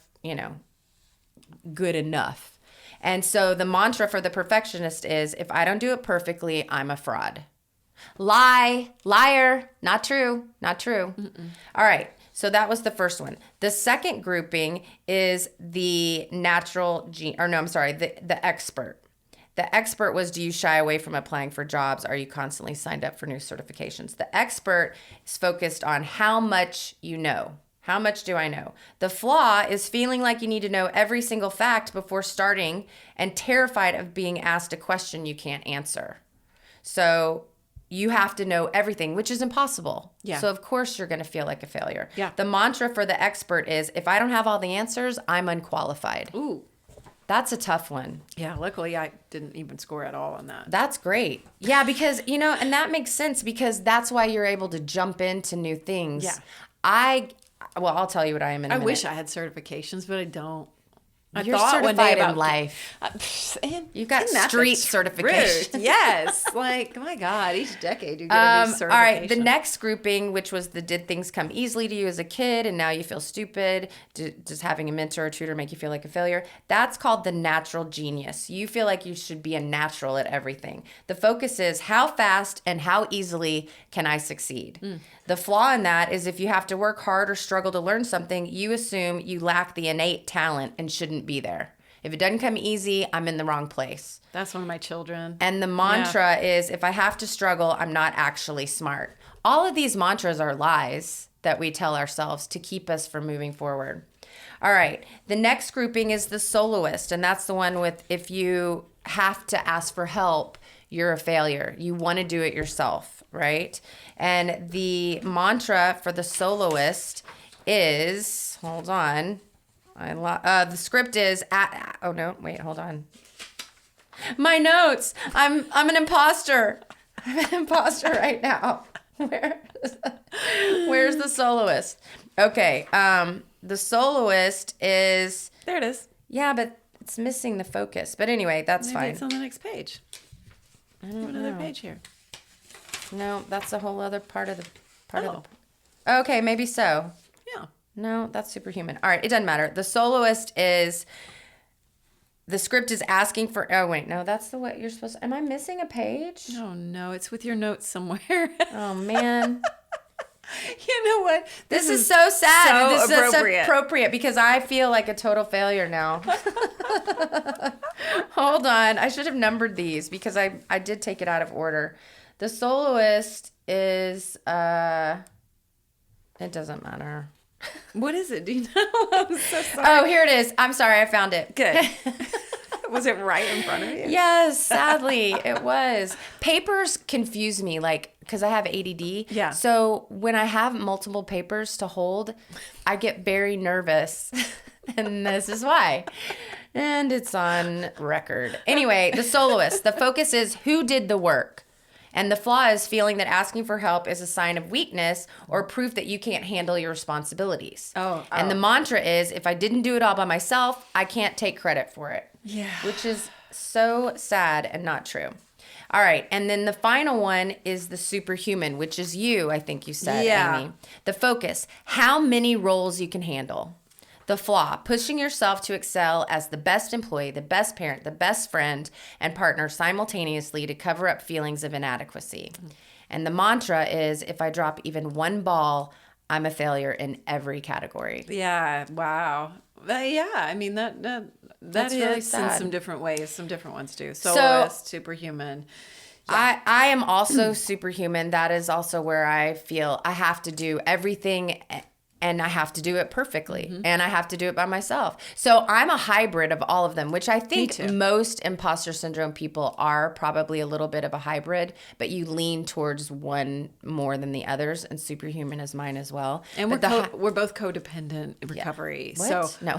[SPEAKER 1] good enough. And so the mantra for the perfectionist is, if I don't do it perfectly, I'm a fraud. Liar, not true. Mm-mm. All right. So that was the first one. The second grouping is the the expert. The expert was, do you shy away from applying for jobs? Are you constantly signed up for new certifications? The expert is focused on how much you know. How much do I know? The flaw is feeling like you need to know every single fact before starting and terrified of being asked a question you can't answer. So you have to know everything, which is impossible.
[SPEAKER 2] Yeah.
[SPEAKER 1] So of course you're going to feel like a failure.
[SPEAKER 2] Yeah.
[SPEAKER 1] The mantra for the expert is, if I don't have all the answers, I'm unqualified.
[SPEAKER 2] Ooh.
[SPEAKER 1] That's a tough one.
[SPEAKER 2] Yeah, luckily I didn't even score at all on that.
[SPEAKER 1] That's great. Yeah, because, and that makes sense because that's why you're able to jump into new things.
[SPEAKER 2] Yeah.
[SPEAKER 1] I'll tell you what I am in a minute.
[SPEAKER 2] I wish I had certifications, but I don't.
[SPEAKER 1] You're certified in life. You've got street certification.
[SPEAKER 2] Rude. Yes. Like, my God, each decade you get a new certification.
[SPEAKER 1] All right, the next grouping, which was the did things come easily to you as a kid and now you feel stupid, does having a mentor or tutor make you feel like a failure? That's called the natural genius. You feel like you should be a natural at everything. The focus is how fast and how easily can I succeed? The flaw in that is if you have to work hard or struggle to learn something, you assume you lack the innate talent and shouldn't be there. If it doesn't come easy, I'm in the wrong place.
[SPEAKER 2] That's one of my children.
[SPEAKER 1] And the mantra is if I have to struggle, I'm not actually smart. All of these mantras are lies that we tell ourselves to keep us from moving forward. All right. The next grouping is the soloist. And that's the one with if you have to ask for help, you're a failure. You want to do it yourself, right? And the mantra for the soloist is, hold on. The script is oh no, wait, hold on. My notes. I'm an imposter. I'm an imposter right now. Where's the soloist? Okay. The soloist is
[SPEAKER 2] there. It is.
[SPEAKER 1] Yeah, but it's missing the focus. But anyway, that's
[SPEAKER 2] Maybe
[SPEAKER 1] fine.
[SPEAKER 2] It's on the next page.
[SPEAKER 1] I don't
[SPEAKER 2] another
[SPEAKER 1] know.
[SPEAKER 2] page here.
[SPEAKER 1] No, that's a whole other part of the. Okay, maybe so.
[SPEAKER 2] Yeah.
[SPEAKER 1] No, that's superhuman. All right, it doesn't matter. The soloist is, the script is asking for, oh wait, no, that's the what you're supposed to, am I missing a page?
[SPEAKER 2] Oh no, it's with your notes somewhere.
[SPEAKER 1] Oh man.
[SPEAKER 2] You know what?
[SPEAKER 1] This is so sad.
[SPEAKER 2] So
[SPEAKER 1] This
[SPEAKER 2] appropriate.
[SPEAKER 1] is so appropriate because I feel like a total failure now. Hold on. I should have numbered these because I did take it out of order. The soloist is, it doesn't matter.
[SPEAKER 2] What is it? Do you know? I'm so sorry.
[SPEAKER 1] Oh, here it is. I'm sorry. I found it.
[SPEAKER 2] Good. Was it right in front of you?
[SPEAKER 1] Yes, sadly, it was. Papers confuse me, because I have ADD.
[SPEAKER 2] Yeah.
[SPEAKER 1] So when I have multiple papers to hold, I get very nervous. And this is why. And it's on record. Anyway, the soloist. The focus is who did the work. And the flaw is feeling that asking for help is a sign of weakness or proof that you can't handle your responsibilities. And the mantra is, if I didn't do it all by myself, I can't take credit for it.
[SPEAKER 2] Yeah.
[SPEAKER 1] Which is so sad and not true. All right. And then the final one is the superhuman, which is you, I think you said, Amy. The focus, how many roles you can handle. The flaw, pushing yourself to excel as the best employee, the best parent, the best friend, and partner simultaneously to cover up feelings of inadequacy. And the mantra is, if I drop even one ball, I'm a failure in every category.
[SPEAKER 2] Yeah. Wow. Yeah. I mean, that's
[SPEAKER 1] really
[SPEAKER 2] hits
[SPEAKER 1] sad.
[SPEAKER 2] in some different ways. Some different ones do. Soloist, superhuman.
[SPEAKER 1] Yeah. I am also superhuman. That is also where I feel I have to do everything and I have to do it perfectly. Mm-hmm. And I have to do it by myself. So I'm a hybrid of all of them, which I think most imposter syndrome people are probably a little bit of a hybrid, but you lean towards one more than the others. And superhuman is mine as well.
[SPEAKER 2] And we're both codependent in recovery.
[SPEAKER 1] Yeah. What?
[SPEAKER 2] So
[SPEAKER 1] no.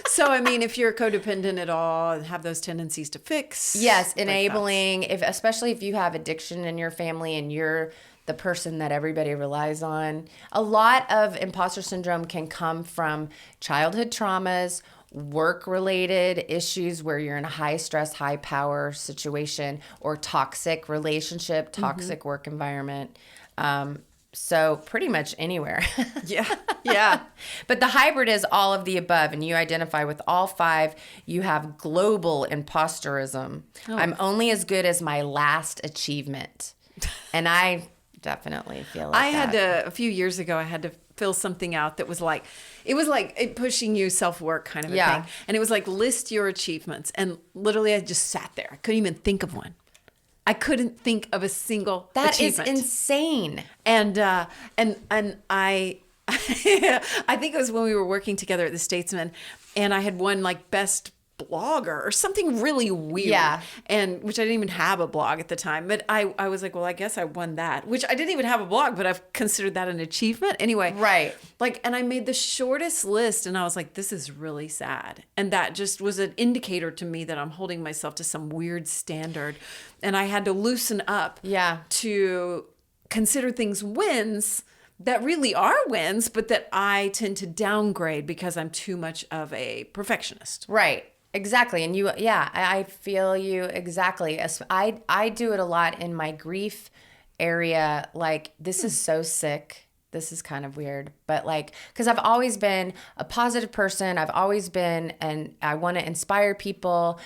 [SPEAKER 2] So I mean, if you're codependent at all and have those tendencies to fix.
[SPEAKER 1] Yes, enabling, especially if you have addiction in your family and you're the person that everybody relies on. A lot of imposter syndrome can come from childhood traumas, work-related issues where you're in a high-stress, high-power situation, or toxic relationship, toxic work environment. So pretty much anywhere.
[SPEAKER 2] Yeah.
[SPEAKER 1] But the hybrid is all of the above, and you identify with all five. You have global imposterism. Oh. I'm only as good as my last achievement. And I definitely feel like
[SPEAKER 2] a few years ago, I had to fill something out that was like, it was like it pushing you self-work kind of a thing. And it was like, list your achievements. And literally I just sat there. I couldn't even think of one. I couldn't think of a single achievement.
[SPEAKER 1] That is insane.
[SPEAKER 2] And I I think it was when we were working together at the Statesman, and I had won like best blogger or something really weird.
[SPEAKER 1] Yeah.
[SPEAKER 2] And which I didn't even have a blog at the time. But I was like, well, I guess I won that, which I didn't even have a blog, but I've considered that an achievement. Anyway.
[SPEAKER 1] Right.
[SPEAKER 2] Like, and I made the shortest list and I was like, this is really sad. And that just was an indicator to me that I'm holding myself to some weird standard. And I had to loosen up to consider things wins that really are wins, but that I tend to downgrade because I'm too much of a perfectionist.
[SPEAKER 1] Right. Exactly. And I feel you exactly. I do it a lot in my grief area. Like, this is so sick. This is kind of weird, but like, because I've always been a positive person. I've always been, and I want to inspire people,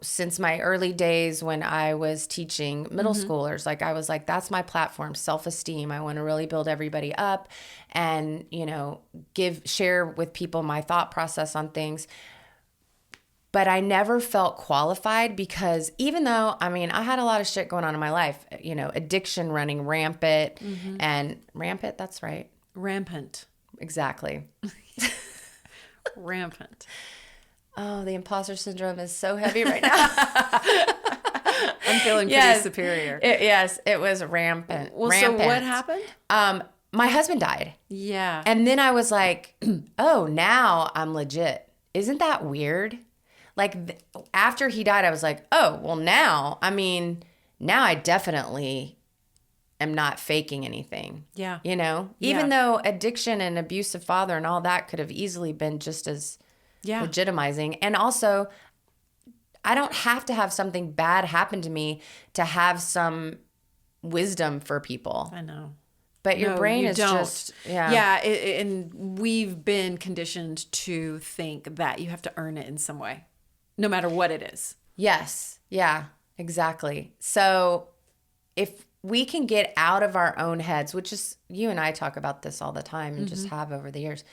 [SPEAKER 1] since my early days when I was teaching middle schoolers. Like, I was like, that's my platform, self-esteem. I want to really build everybody up and, share with people my thought process on things. But I never felt qualified because even though, I had a lot of shit going on in my life, addiction running rampant and rampant, that's right.
[SPEAKER 2] Rampant.
[SPEAKER 1] Exactly.
[SPEAKER 2] Rampant.
[SPEAKER 1] Oh, the imposter syndrome is so heavy right now.
[SPEAKER 2] I'm feeling pretty superior.
[SPEAKER 1] It was rampant.
[SPEAKER 2] Well,
[SPEAKER 1] rampant.
[SPEAKER 2] So what happened?
[SPEAKER 1] My husband died.
[SPEAKER 2] Yeah.
[SPEAKER 1] And then I was like, oh, now I'm legit. Isn't that weird? Like, after he died, I was like, oh, well, now I definitely am not faking anything.
[SPEAKER 2] Yeah.
[SPEAKER 1] Even though addiction and abusive father and all that could have easily been just as legitimizing. And also, I don't have to have something bad happen to me to have some wisdom for people.
[SPEAKER 2] I know.
[SPEAKER 1] But your brain is just,
[SPEAKER 2] and we've been conditioned to think that you have to earn it in some way. No matter what it is.
[SPEAKER 1] Yes. Yeah, exactly. So if we can get out of our own heads, which is, you and I talk about this all the time and just have over the years,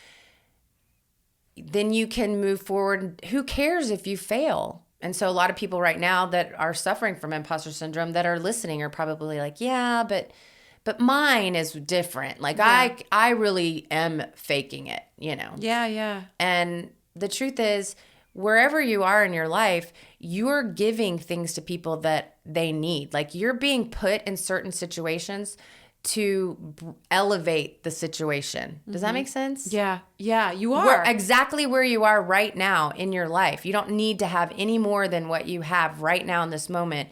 [SPEAKER 1] then you can move forward. Who cares if you fail? And so a lot of people right now that are suffering from imposter syndrome that are listening are probably like, yeah, but mine is different. Like, I really am faking it,
[SPEAKER 2] Yeah.
[SPEAKER 1] And the truth is, wherever you are in your life, you're giving things to people that they need. Like, you're being put in certain situations to elevate the situation. Does that make sense?
[SPEAKER 2] Yeah, you are.
[SPEAKER 1] Exactly where you are right now in your life. You don't need to have any more than what you have right now in this moment.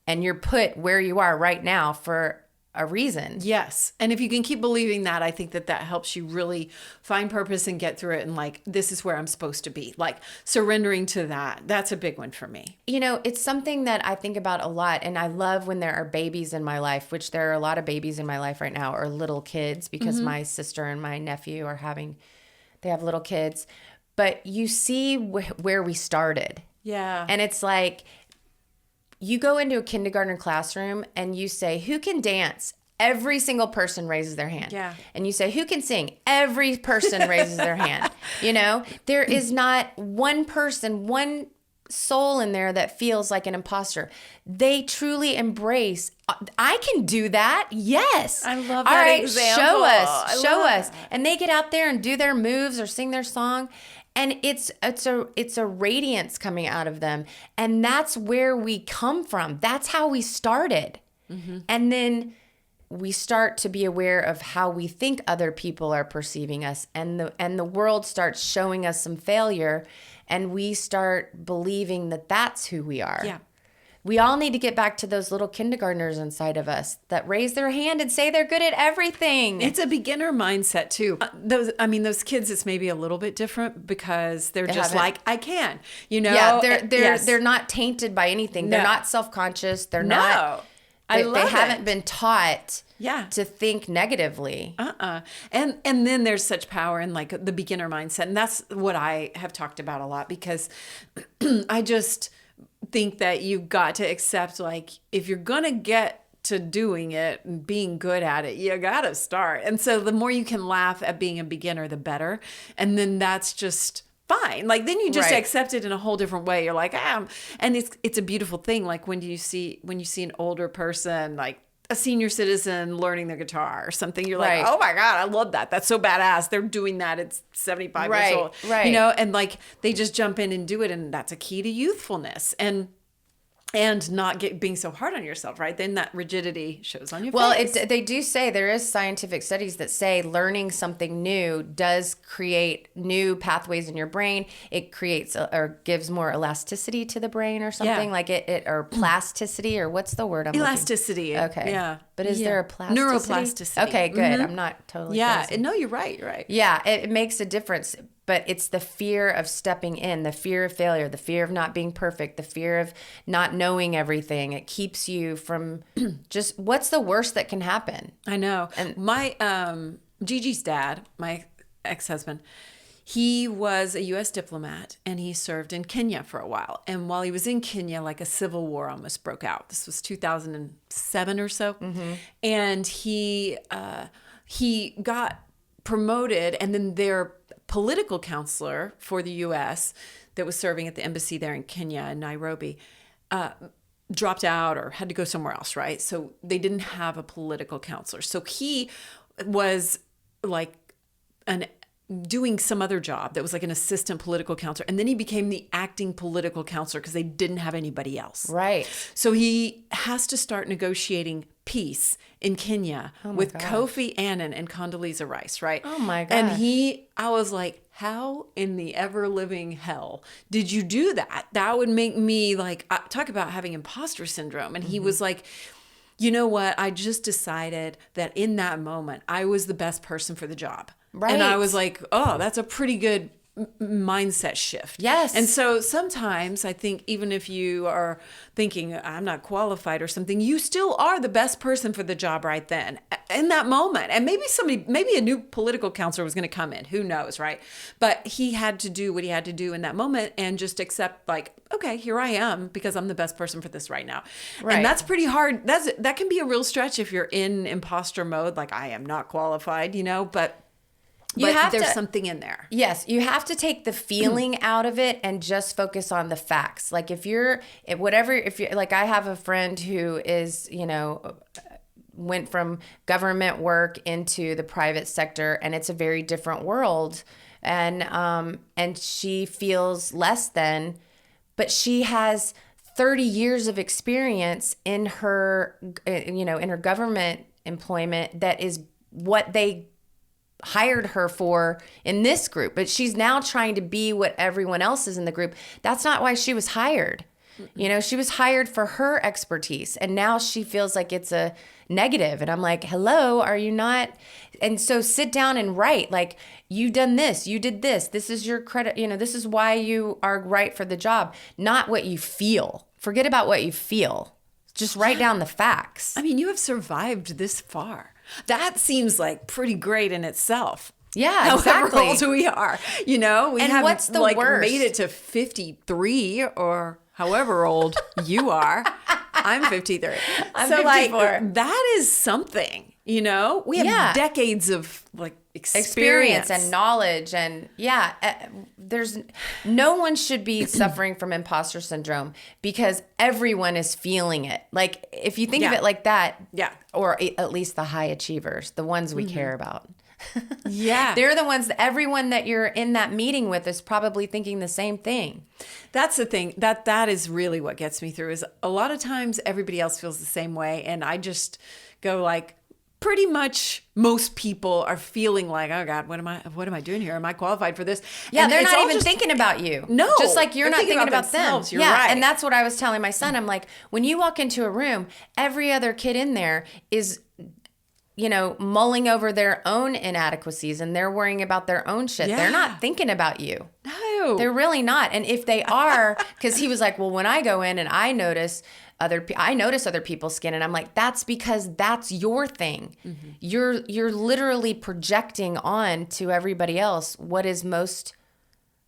[SPEAKER 1] And you're put where you are right now for a reason.
[SPEAKER 2] Yes. And if you can keep believing that, I think that helps you really find purpose and get through it. And like, this is where I'm supposed to be. Like, surrendering to that. That's a big one for me.
[SPEAKER 1] It's something that I think about a lot. And I love when there are babies in my life, which there are a lot of babies in my life right now, or little kids, because my sister and my nephew they have little kids. But you see where we started.
[SPEAKER 2] Yeah.
[SPEAKER 1] And it's like, you go into a kindergarten classroom and you say, who can dance? Every single person raises their hand.
[SPEAKER 2] Yeah.
[SPEAKER 1] And you say, who can sing? Every person raises their hand. There is not one person, one soul in there that feels like an imposter. They truly embrace, I can do that. Yes.
[SPEAKER 2] I love
[SPEAKER 1] that. All right,
[SPEAKER 2] example.
[SPEAKER 1] Show us. And they get out there and do their moves or sing their song. And it's a radiance coming out of them. And that's where we come from. That's how we started. And then we start to be aware of how we think other people are perceiving us. And the world starts showing us some failure. And we start believing that that's who we are.
[SPEAKER 2] Yeah.
[SPEAKER 1] We all need to get back to those little kindergartners inside of us that raise their hand and say they're good at everything.
[SPEAKER 2] It's a beginner mindset too. Those kids, it's maybe a little bit different because they're just like, I can,
[SPEAKER 1] Yeah, they're not tainted by anything. They're not self-conscious. They're not. They haven't been taught to think negatively.
[SPEAKER 2] And then there's such power in like the beginner mindset. And that's what I have talked about a lot because I just think that you've got to accept, like, if you're going to get to doing it and being good at it, you got to start. And so the more you can laugh at being a beginner, the better. And then that's just fine. Like, then you just accept it in a whole different way. You're like, and it's a beautiful thing. Like when you see an older person, like a senior citizen learning their guitar or something. You're like, oh my God, I love that. That's so badass. They're doing that at 75 years old.
[SPEAKER 1] Right.
[SPEAKER 2] You know, and like they just jump in and do it. And that's a key to youthfulness. And not being so hard on yourself, right? Then that rigidity shows on your face.
[SPEAKER 1] Well, they do say there is scientific studies that say learning something new does create new pathways in your brain. It creates or gives more elasticity to the brain or something like it or plasticity or what's the word?
[SPEAKER 2] Elasticity.
[SPEAKER 1] Okay.
[SPEAKER 2] Yeah.
[SPEAKER 1] But is there a plasticity?
[SPEAKER 2] Neuroplasticity.
[SPEAKER 1] Okay, good. I'm not totally crazy.
[SPEAKER 2] No, you're right. You're right.
[SPEAKER 1] Yeah, it makes a difference. But it's the fear of stepping in, the fear of failure, the fear of not being perfect, the fear of not knowing everything. It keeps you from just what's the worst that can happen?
[SPEAKER 2] I know. And my Gigi's dad, my ex-husband, he was a U.S. diplomat and he served in Kenya for a while. And while he was in Kenya, like a civil war almost broke out. This was 2007 or so. Mm-hmm. And he got promoted, and then their political counselor for the U.S. that was serving at the embassy there in Kenya in Nairobi dropped out or had to go somewhere else, right? So they didn't have a political counselor. So he was like doing some other job that was like an assistant political counselor. And then he became the acting political counselor because they didn't have anybody else.
[SPEAKER 1] Right.
[SPEAKER 2] So he has to start negotiating peace in Kenya with Kofi Annan and Condoleezza Rice, right?
[SPEAKER 1] Oh my God.
[SPEAKER 2] And I was like, how in the ever living hell did you do that? That would make me like, talk about having imposter syndrome. And he was like, you know what? I just decided that in that moment, I was the best person for the job. Right. And I was like, oh, that's a pretty good mindset shift.
[SPEAKER 1] Yes.
[SPEAKER 2] And so sometimes I think even if you are thinking I'm not qualified or something, you still are the best person for the job right then in that moment. And maybe a new political counselor was going to come in, who knows, right? But he had to do what he had to do in that moment and just accept like, okay, here I am because I'm the best person for this right now. Right. And that's pretty hard. That can be a real stretch if you're in imposter mode, like I am not qualified, but there's something in there.
[SPEAKER 1] Yes, you have to take the feeling out of it and just focus on the facts. Like if you're like I have a friend who is, went from government work into the private sector, and it's a very different world, and she feels less than, but she has 30 years of experience in her government employment that is what they hired her for in this group, but she's now trying to be what everyone else is in the group. That's not why she was hired. Mm-hmm. She was hired for her expertise, and now she feels like it's a negative. And I'm like, hello, are you not? And so sit down and write, like, you've done this, you did this, this is your credit, this is why you are right for the job, not what you feel. Forget about what you feel. Just write down the facts.
[SPEAKER 2] I mean, you have survived this far. That seems like pretty great in itself.
[SPEAKER 1] Yeah, exactly.
[SPEAKER 2] However old we are, we have
[SPEAKER 1] what's the worst?
[SPEAKER 2] Made it to 53 or however old you are. I'm 53.
[SPEAKER 1] I'm 54.
[SPEAKER 2] That is something, we have decades of experience
[SPEAKER 1] and knowledge, and there's no one should be suffering from imposter syndrome because everyone is feeling it. Like if you think of it like that, or at least the high achievers, the ones we care about. They're the ones that everyone that you're in that meeting with is probably thinking the same thing.
[SPEAKER 2] That's the thing that is really what gets me through, is a lot of times everybody else feels the same way, and I just go like, pretty much most people are feeling like, oh God, what am I doing here? Am I qualified for this?
[SPEAKER 1] Yeah,
[SPEAKER 2] and
[SPEAKER 1] they're not even thinking about you.
[SPEAKER 2] No.
[SPEAKER 1] Just like you're not thinking about them.
[SPEAKER 2] You're right.
[SPEAKER 1] And that's what I was telling my son. I'm like, when you walk into a room, every other kid in there is, mulling over their own inadequacies, and they're worrying about their own shit. Yeah. They're not thinking about you.
[SPEAKER 2] No.
[SPEAKER 1] They're really not. And if they are, because he was like, well, when I go in and I notice other people's skin, and I'm like, that's because that's your thing. Mm-hmm. You're literally projecting on to everybody else what is most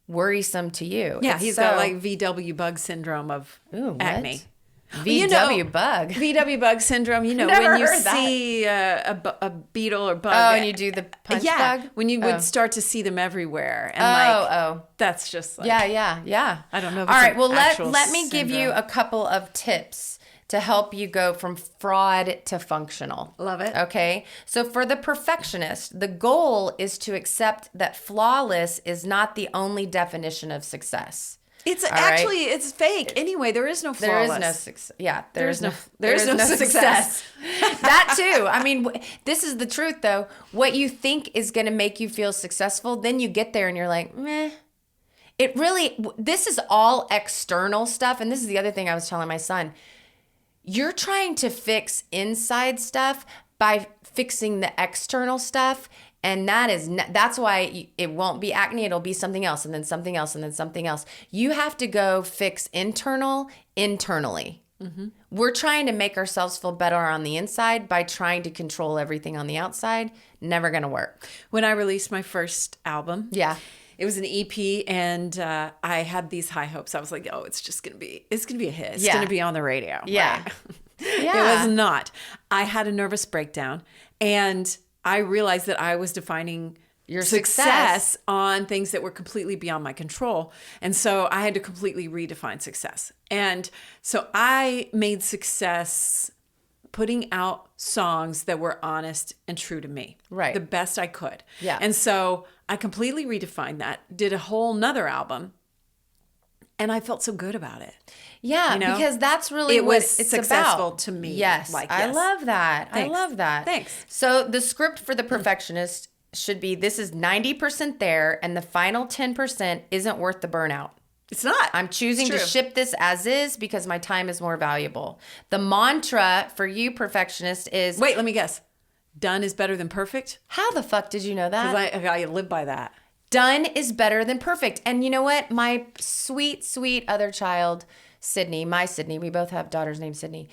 [SPEAKER 1] worrisome to you.
[SPEAKER 2] Yeah, he's got like VW bug syndrome of acne.
[SPEAKER 1] VW bug.
[SPEAKER 2] VW bug syndrome. When you see a beetle or bug.
[SPEAKER 1] Oh, and you do the punch bug?
[SPEAKER 2] When you would start to see them everywhere. And that's just like.
[SPEAKER 1] Yeah.
[SPEAKER 2] I don't know if
[SPEAKER 1] all right, well,
[SPEAKER 2] let
[SPEAKER 1] me give you a couple of tips to help you go from fraud to functional.
[SPEAKER 2] Love it.
[SPEAKER 1] Okay. So for the perfectionist, the goal is to accept that flawless is not the only definition of success.
[SPEAKER 2] It's actually, it's fake. Anyway, there is no flawless.
[SPEAKER 1] There is no success. Yeah.
[SPEAKER 2] There is no success.
[SPEAKER 1] That too. I mean, this is the truth though. What you think is going to make you feel successful, then you get there and you're like, meh. This is all external stuff. And this is the other thing I was telling my son. You're trying to fix inside stuff by fixing the external stuff. And that's why it won't be acne. It'll be something else and then something else and then something else. You have to go fix internally. Mm-hmm. We're trying to make ourselves feel better on the inside by trying to control everything on the outside. Never going to work.
[SPEAKER 2] When I released my first album.
[SPEAKER 1] Yeah.
[SPEAKER 2] It was an EP, and I had these high hopes. I was like, "Oh, it's gonna be a hit. It's gonna be on the radio."
[SPEAKER 1] Yeah,
[SPEAKER 2] right? It was not. I had a nervous breakdown, and I realized that I was defining
[SPEAKER 1] your
[SPEAKER 2] success on things that were completely beyond my control, and so I had to completely redefine success. And so I made success putting out songs that were honest and true to me.
[SPEAKER 1] Right.
[SPEAKER 2] The best I could.
[SPEAKER 1] Yeah.
[SPEAKER 2] And so I completely redefined that, did a whole nother album, and I felt so good about it.
[SPEAKER 1] Yeah, because that's really what it's
[SPEAKER 2] successful
[SPEAKER 1] about.
[SPEAKER 2] To me.
[SPEAKER 1] Yes. I love that.
[SPEAKER 2] Thanks.
[SPEAKER 1] I love that.
[SPEAKER 2] Thanks.
[SPEAKER 1] So the script for the perfectionist should be, this is 90% there, and the final 10% isn't worth the burnout.
[SPEAKER 2] It's not.
[SPEAKER 1] I'm choosing to ship this as is because my time is more valuable. The mantra for you, perfectionist, is...
[SPEAKER 2] Wait, let me guess. Done is better than perfect?
[SPEAKER 1] How the fuck did you know that?
[SPEAKER 2] Because I live by that.
[SPEAKER 1] Done is better than perfect. And you know what? My sweet, sweet other child, Sydney, we both have daughters named Sydney.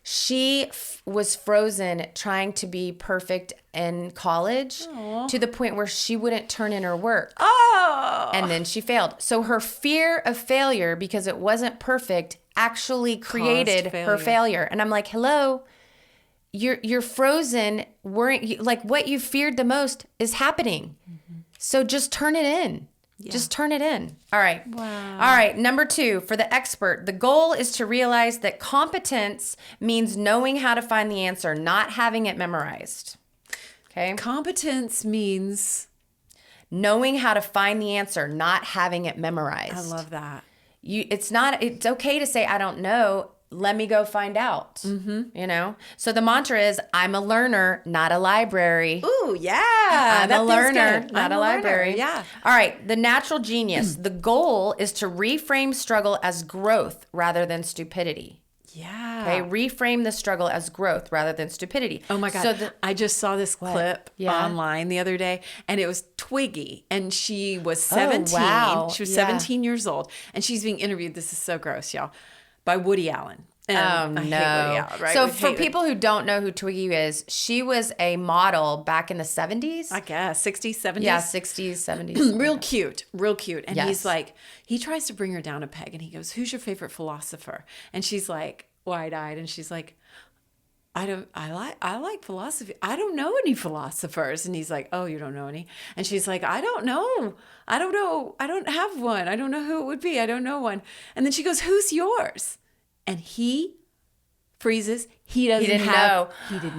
[SPEAKER 1] She was frozen trying to be perfect in college to the point where she wouldn't turn in her work.
[SPEAKER 2] Oh!
[SPEAKER 1] And then she failed. So her fear of failure, because it wasn't perfect, actually created her failure. And I'm like, hello, you're frozen. Like what you feared the most is happening. Mm-hmm. So just turn it in. Yeah. Just turn it in. All right.
[SPEAKER 2] Wow.
[SPEAKER 1] All right. Number 2, for the expert, the goal is to realize that competence means knowing how to find the answer, not having it memorized. Okay.
[SPEAKER 2] Competence means
[SPEAKER 1] knowing how to find the answer, not having it memorized.
[SPEAKER 2] I love that.
[SPEAKER 1] It's okay to say, I don't know. Let me go find out. Mm-hmm. So the mantra is, I'm a learner, not a library.
[SPEAKER 2] Ooh, yeah.
[SPEAKER 1] I'm a learner, not a library.
[SPEAKER 2] Yeah.
[SPEAKER 1] All right. The natural genius. The goal is to reframe struggle as growth rather than stupidity.
[SPEAKER 2] Yeah.
[SPEAKER 1] Okay. Reframe the struggle as growth rather than stupidity.
[SPEAKER 2] Oh my God. So I just saw this clip online the other day, and it was Twiggy, and she was 17.
[SPEAKER 1] Oh, wow.
[SPEAKER 2] She was 17 years old, and she's being interviewed. This is so gross, y'all. By Woody Allen. And I hate Woody Allen, right?
[SPEAKER 1] So for people who don't know who Twiggy is, she was a model back in the 70s.
[SPEAKER 2] I guess. 60s, 70s?
[SPEAKER 1] Yeah, 60s, 70s.
[SPEAKER 2] Real cute. And he's like, he tries to bring her down a peg, and he goes, who's your favorite philosopher? And she's like, wide-eyed, and she's like, I like philosophy. I don't know any philosophers. And he's like, oh, you don't know any? And she's like, I don't know. I don't have one. I don't know who it would be. I don't know one. And then she goes, who's yours? And he freezes. He didn't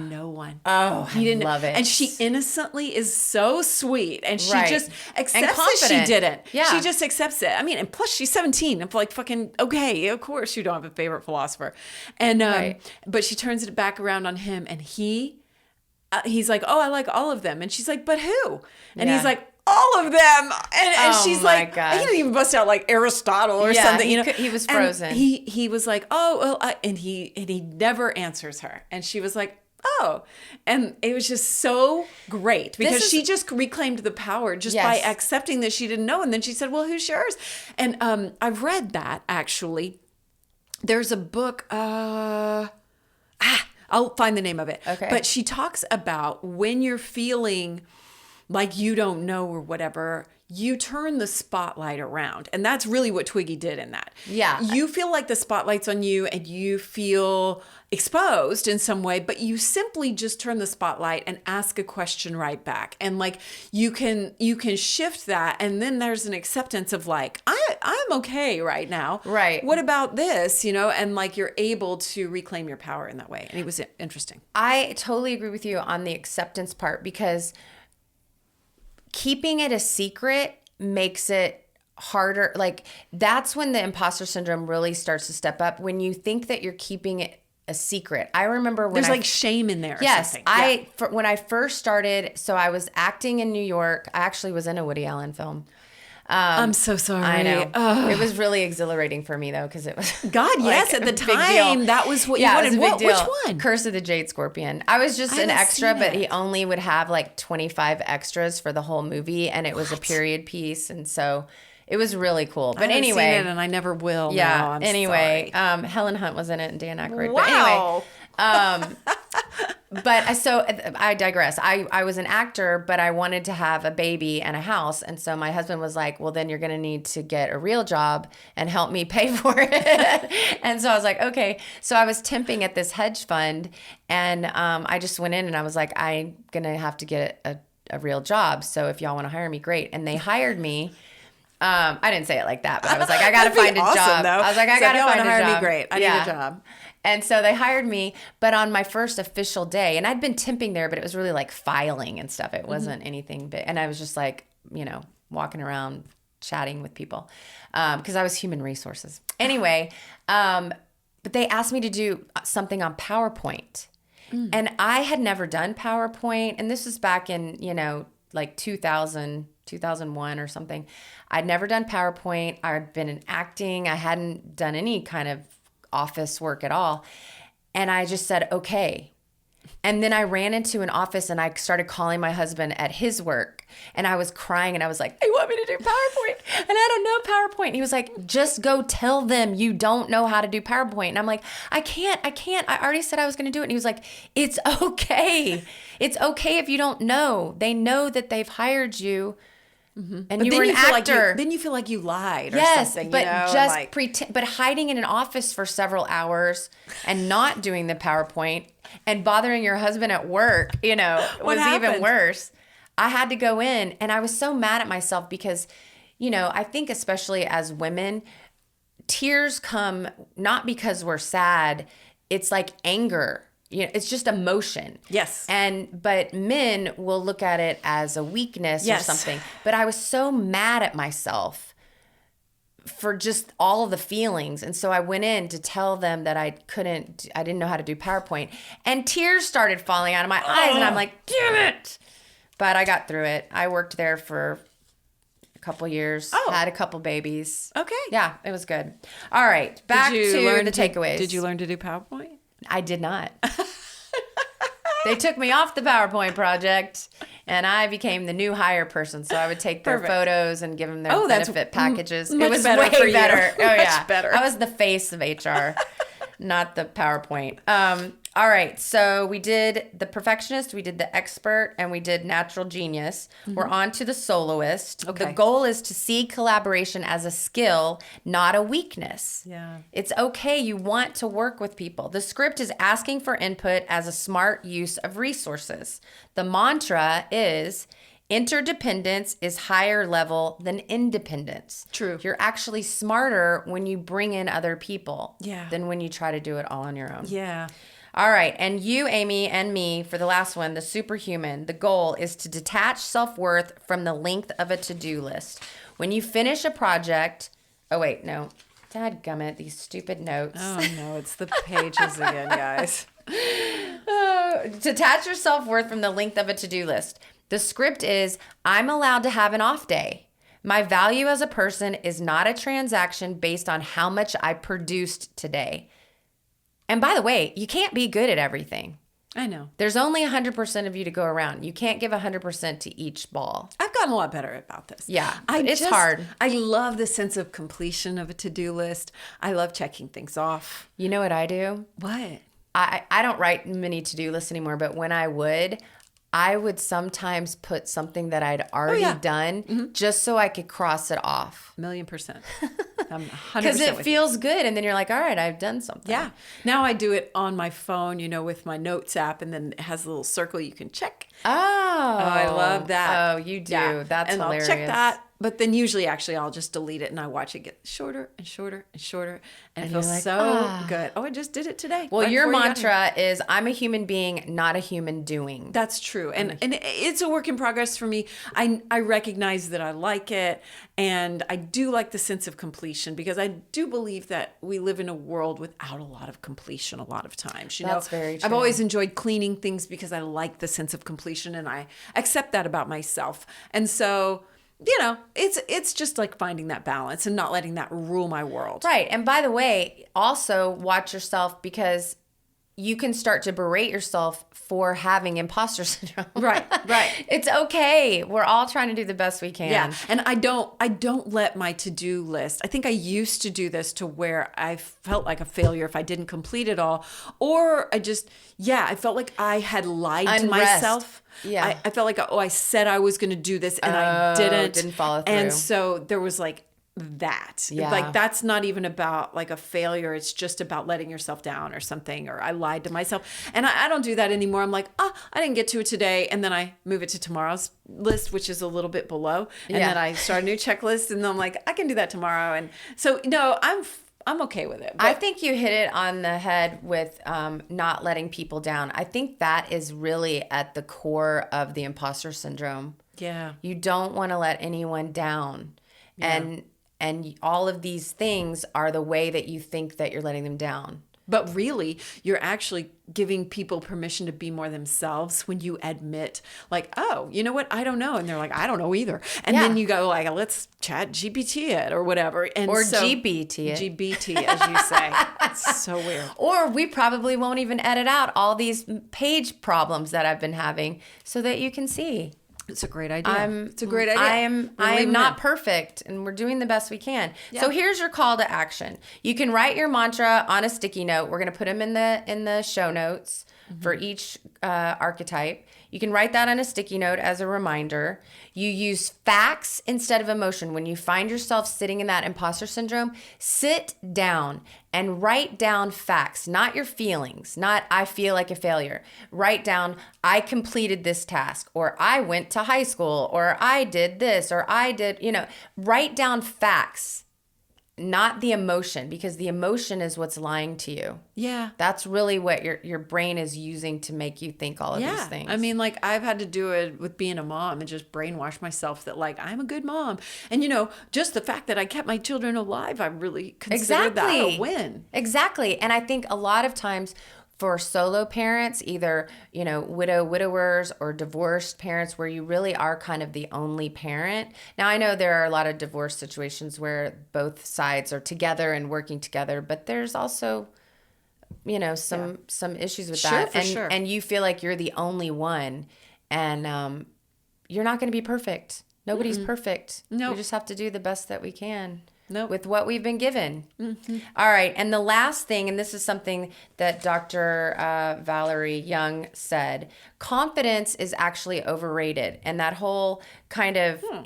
[SPEAKER 2] know one.
[SPEAKER 1] Oh, I love it.
[SPEAKER 2] And she innocently is so sweet. And she just accepts that she didn't.
[SPEAKER 1] Yeah.
[SPEAKER 2] She just accepts it. I mean, and plus she's 17. I'm like, fucking, okay, of course you don't have a favorite philosopher. And, but she turns it back around on him, and he's like, oh, I like all of them. And she's like, but who? And he's like, all of them. And she's like,
[SPEAKER 1] God.
[SPEAKER 2] he didn't even bust out like Aristotle or something,
[SPEAKER 1] He was frozen.
[SPEAKER 2] And he was like, oh, well, and he never answers her. And she was like, oh. And it was just so great because she just reclaimed the power just by accepting that she didn't know. And then she said, well, who's yours? And I've read that actually. There's a book, I'll find the name of it.
[SPEAKER 1] Okay.
[SPEAKER 2] But she talks about when you're feeling like you don't know or whatever, you turn the spotlight around. And that's really what Twiggy did in that.
[SPEAKER 1] Yeah.
[SPEAKER 2] You feel like the spotlight's on you and you feel exposed in some way, but you simply just turn the spotlight and ask a question right back. And like you can shift that, and then there's an acceptance of like, I'm okay right now.
[SPEAKER 1] Right.
[SPEAKER 2] What about this? And like you're able to reclaim your power in that way. And it was interesting.
[SPEAKER 1] I totally agree with you on the acceptance part, because keeping it a secret makes it harder. Like that's when the imposter syndrome really starts to step up, when you think that you're keeping it a secret. I remember when
[SPEAKER 2] there's like shame in there.
[SPEAKER 1] Yes.
[SPEAKER 2] Yeah.
[SPEAKER 1] When I first started, so I was acting in New York. I actually was in a Woody Allen film.
[SPEAKER 2] I'm so sorry.
[SPEAKER 1] I know. Ugh. It was really exhilarating for me though, because it was
[SPEAKER 2] God, yes, at the time that was what you wanted.
[SPEAKER 1] It was a big deal.
[SPEAKER 2] Which one?
[SPEAKER 1] Curse of the Jade Scorpion. I was just an extra, but he only would have like 25 extras for the whole movie, and it was a period piece, and so it was really cool. But anyway,
[SPEAKER 2] seen it and I never will.
[SPEAKER 1] Yeah.
[SPEAKER 2] Now. I'm
[SPEAKER 1] anyway,
[SPEAKER 2] sorry.
[SPEAKER 1] Helen Hunt was in it and Dan Aykroyd.
[SPEAKER 2] Wow.
[SPEAKER 1] But anyway, but so I digress. I was an actor, but I wanted to have a baby and a house. And so my husband was like, well, then you're going to need to get a real job and help me pay for it. And so I was like, okay. So I was temping at this hedge fund, and I just went in and I was like, I'm going to have to get a real job. So if y'all want to hire me, great. And they hired me. I didn't say it like that, but I was like, I got to find a job. Though. I was like, I got to find a job.
[SPEAKER 2] Me, great. I need a job.
[SPEAKER 1] And so they hired me, but on my first official day, and I'd been temping there, but it was really like filing and stuff. It wasn't anything big. And I was just like, walking around chatting with people because I was human resources. Anyway, but they asked me to do something on PowerPoint. And I had never done PowerPoint. And this was back in, like 2000, 2001 or something. I'd never done PowerPoint. I'd been in acting. I hadn't done any kind of office work at all. And I just said, okay. And then I ran into an office and I started calling my husband at his work. And I was crying and I was like, they want me to do PowerPoint and I don't know PowerPoint. And he was like, just go tell them you don't know how to do PowerPoint. And I'm like, I can't. I already said I was going to do it. And he was like, it's okay. It's okay if you don't know. They know that they've hired you. Mm-hmm. And but you were an actor.
[SPEAKER 2] Then you feel like you lied or something.
[SPEAKER 1] But just pretend. But hiding in an office for several hours and not doing the PowerPoint and bothering your husband at work, was even worse. I had to go in, and I was so mad at myself because, I think especially as women, tears come not because we're sad. It's like anger. It's just emotion.
[SPEAKER 2] Yes.
[SPEAKER 1] But men will look at it as a weakness or something. But I was so mad at myself for just all of the feelings. And so I went in to tell them that I didn't know how to do PowerPoint. And tears started falling out of my eyes. And I'm like, damn it. But I got through it. I worked there for a couple years. Had a couple babies.
[SPEAKER 2] Okay.
[SPEAKER 1] Yeah, it was good. All right. Back to the takeaways.
[SPEAKER 2] Did you learn to do PowerPoint?
[SPEAKER 1] I did not. They took me off the PowerPoint project, and I became the new hire person. So I would take their photos and give them their benefit packages. It was
[SPEAKER 2] better
[SPEAKER 1] way
[SPEAKER 2] for
[SPEAKER 1] better.
[SPEAKER 2] You.
[SPEAKER 1] Oh yeah,
[SPEAKER 2] much better.
[SPEAKER 1] I was the face of HR, not the PowerPoint. All right, so we did the perfectionist, we did the expert, and we did natural genius. Mm-hmm. We're on to the soloist. Okay. The goal is to see collaboration as a skill, not a weakness. Yeah. It's okay. You want to work with people. The script is asking for input as a smart use of resources. The mantra is interdependence is higher level than independence.
[SPEAKER 2] True.
[SPEAKER 1] You're actually smarter when you bring in other people than when you try to do it all on your own.
[SPEAKER 2] Yeah.
[SPEAKER 1] All right. And you, Amy, and me, for the last one, the superhuman, the goal is to detach self-worth from the length of a to-do list. When you finish a project, dadgummit, these stupid notes.
[SPEAKER 2] Oh, no, it's the pages again, guys.
[SPEAKER 1] Detach your self-worth from the length of a to-do list. The script is, I'm allowed to have an off day. My value as a person is not a transaction based on how much I produced today. And by the way, you can't be good at everything.
[SPEAKER 2] I know.
[SPEAKER 1] There's only 100% of you to go around. You can't give 100% to each ball.
[SPEAKER 2] I've gotten a lot better about this.
[SPEAKER 1] Yeah, it's hard.
[SPEAKER 2] I love the sense of completion of a to-do list. I love checking things off.
[SPEAKER 1] You know what I do?
[SPEAKER 2] What?
[SPEAKER 1] I don't write many to-do lists anymore, but when I would, I would sometimes put something that I'd already done just so I could cross it off.
[SPEAKER 2] 1,000,000%. I'm 100%
[SPEAKER 1] Because it feels good. And then you're like, all right, I've done something.
[SPEAKER 2] Yeah. Now I do it on my phone, with my notes app, and then it has a little circle you can check.
[SPEAKER 1] Oh,
[SPEAKER 2] I love that.
[SPEAKER 1] Oh, you do.
[SPEAKER 2] Yeah.
[SPEAKER 1] That's
[SPEAKER 2] and
[SPEAKER 1] hilarious.
[SPEAKER 2] I'll check that. But then usually, actually, I'll just delete it and I watch it get shorter and shorter and shorter. And it feels
[SPEAKER 1] like,
[SPEAKER 2] so good. Oh, I just did it today.
[SPEAKER 1] Well, your mantra is, I'm a human being, not a human doing.
[SPEAKER 2] That's true. And it's a work in progress for me. I recognize that I like it. And I do like the sense of completion, because I do believe that we live in a world without a lot of completion a lot of times.
[SPEAKER 1] That's very true.
[SPEAKER 2] I've always enjoyed cleaning things because I like the sense of completion, and I accept that about myself. And so, it's just like finding that balance and not letting that rule my world.
[SPEAKER 1] Right. And by the way, also watch yourself, because you can start to berate yourself for having imposter syndrome.
[SPEAKER 2] Right.
[SPEAKER 1] It's okay. We're all trying to do the best we can.
[SPEAKER 2] Yeah. And I don't let my to-do list. I think I used to do this to where I felt like a failure if I didn't complete it all. Or I felt like I had lied to myself.
[SPEAKER 1] Yeah.
[SPEAKER 2] I felt like, I said I was going to do this and I didn't
[SPEAKER 1] follow through.
[SPEAKER 2] And so there was like that.
[SPEAKER 1] Yeah.
[SPEAKER 2] Like, that's not even about like a failure. It's just about letting yourself down or something, or I lied to myself. And I don't do that anymore. I'm like, I didn't get to it today. And then I move it to tomorrow's list, which is a little bit below. And then I start a new checklist, and then I'm like, I can do that tomorrow. And so, no, I'm okay with it. But
[SPEAKER 1] I think you hit it on the head with not letting people down. I think that is really at the core of the imposter syndrome.
[SPEAKER 2] Yeah.
[SPEAKER 1] You don't want to let anyone down. Yeah. And all of these things are the way that you think that you're letting them down.
[SPEAKER 2] But really, you're actually giving people permission to be more themselves when you admit, like, oh, you know what? I don't know. And they're like, I don't know either. And then you go like, let's chat GPT it or whatever. And
[SPEAKER 1] or GBT it.
[SPEAKER 2] GBT, as you say. It's so weird.
[SPEAKER 1] Or we probably won't even edit out all these page problems that I've been having so that you can see.
[SPEAKER 2] It's a great idea. It's a great idea.
[SPEAKER 1] I am not perfect, and we're doing the best we can. Yeah. So here's your call to action. You can write your mantra on a sticky note. We're going to put them in the show notes for each archetype. You can write that on a sticky note as a reminder. You use facts instead of emotion. When you find yourself sitting in that imposter syndrome, sit down and write down facts, not your feelings, not I feel like a failure. Write down, I completed this task, or I went to high school, or I did this, or I did, write down facts. Not the emotion, because the emotion is what's lying to you.
[SPEAKER 2] Yeah.
[SPEAKER 1] That's really what your brain is using to make you think all of these things.
[SPEAKER 2] I mean, like, I've had to do it with being a mom and just brainwash myself that, like, I'm a good mom. And, just the fact that I kept my children alive, I really consider that a win.
[SPEAKER 1] Exactly. And I think a lot of times for solo parents, either, widowers or divorced parents, where you really are kind of the only parent. Now, I know there are a lot of divorce situations where both sides are together and working together, but there's also, some issues with that.
[SPEAKER 2] Sure.
[SPEAKER 1] And you feel like you're the only one, and you're not going to be perfect. Nobody's perfect.
[SPEAKER 2] No.
[SPEAKER 1] We just have to do the best that we can.
[SPEAKER 2] Nope.
[SPEAKER 1] With what we've been given. Mm-hmm. All right. And the last thing, and this is something that Dr. Valerie Young said, confidence is actually overrated. And that whole kind of,
[SPEAKER 2] I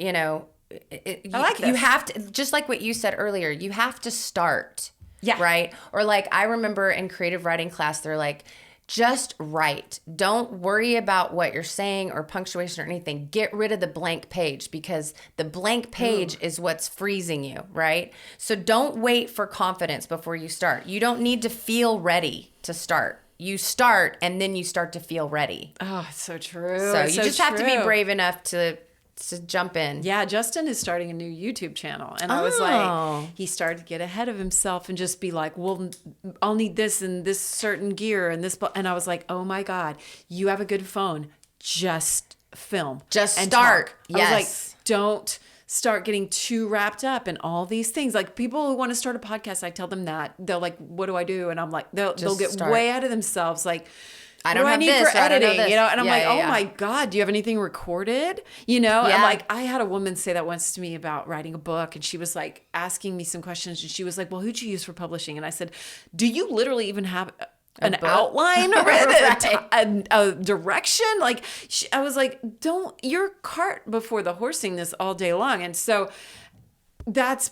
[SPEAKER 2] like this.
[SPEAKER 1] You have to, just like what you said earlier, you have to start.
[SPEAKER 2] Yeah.
[SPEAKER 1] Right? Or like, I remember in creative writing class, they're like, just write. Don't worry about what you're saying or punctuation or anything. Get rid of the blank page, because the blank page is what's freezing you, right? So don't wait for confidence before you start. You don't need to feel ready to start. You start, and then you start to feel ready.
[SPEAKER 2] Oh, it's so true.
[SPEAKER 1] So you just have to be brave enough to jump in.
[SPEAKER 2] Yeah, Justin is starting a new YouTube channel. And I was like, he started to get ahead of himself and just be like, well, I'll need this and this certain gear and this. And I was like, oh my God, you have a good phone. Just film.
[SPEAKER 1] Just
[SPEAKER 2] and
[SPEAKER 1] start.
[SPEAKER 2] Talk.
[SPEAKER 1] Yes.
[SPEAKER 2] I was like, don't start getting too wrapped up in all these things. Like, people who want to start a podcast, I tell them that. They're like, what do I do? And I'm like, they'll get way out of themselves. Like,
[SPEAKER 1] I don't
[SPEAKER 2] what
[SPEAKER 1] have
[SPEAKER 2] do I need
[SPEAKER 1] this,
[SPEAKER 2] for editing,
[SPEAKER 1] this.
[SPEAKER 2] And I'm like, oh my God, do you have anything recorded? And like, I had a woman say that once to me about writing a book, and she was like asking me some questions, and she was like, well, who'd you use for publishing? And I said, do you literally even have an outline, a direction. Like I was like, you're cart before the horsing this all day long. And so that's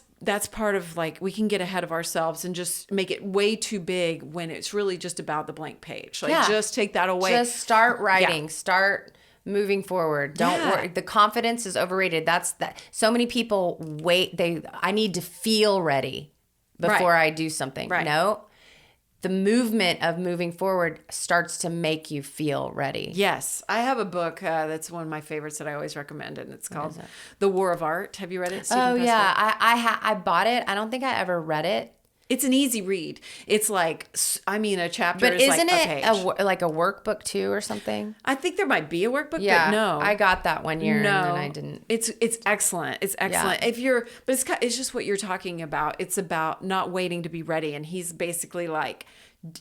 [SPEAKER 2] part of like, we can get ahead of ourselves and just make it way too big when it's really just about the blank page. Like just take that away.
[SPEAKER 1] Just start writing, start moving forward. Don't worry. The confidence is overrated. That's that. So many people I need to feel ready before I do something. Right. No, the movement of moving forward starts to make you feel ready.
[SPEAKER 2] Yes. I have a book that's one of my favorites that I always recommend, and it's called The War of Art. Have you read it?
[SPEAKER 1] Oh, yeah. I bought it. I don't think I ever read it.
[SPEAKER 2] It's an easy read. It's like, a chapter is like a page.
[SPEAKER 1] But isn't it like a workbook too or something?
[SPEAKER 2] I think there might be a workbook, but no.
[SPEAKER 1] I got that one year and then I didn't.
[SPEAKER 2] It's excellent. It's excellent. Yeah. It's just what you're talking about. It's about not waiting to be ready. And he's basically like,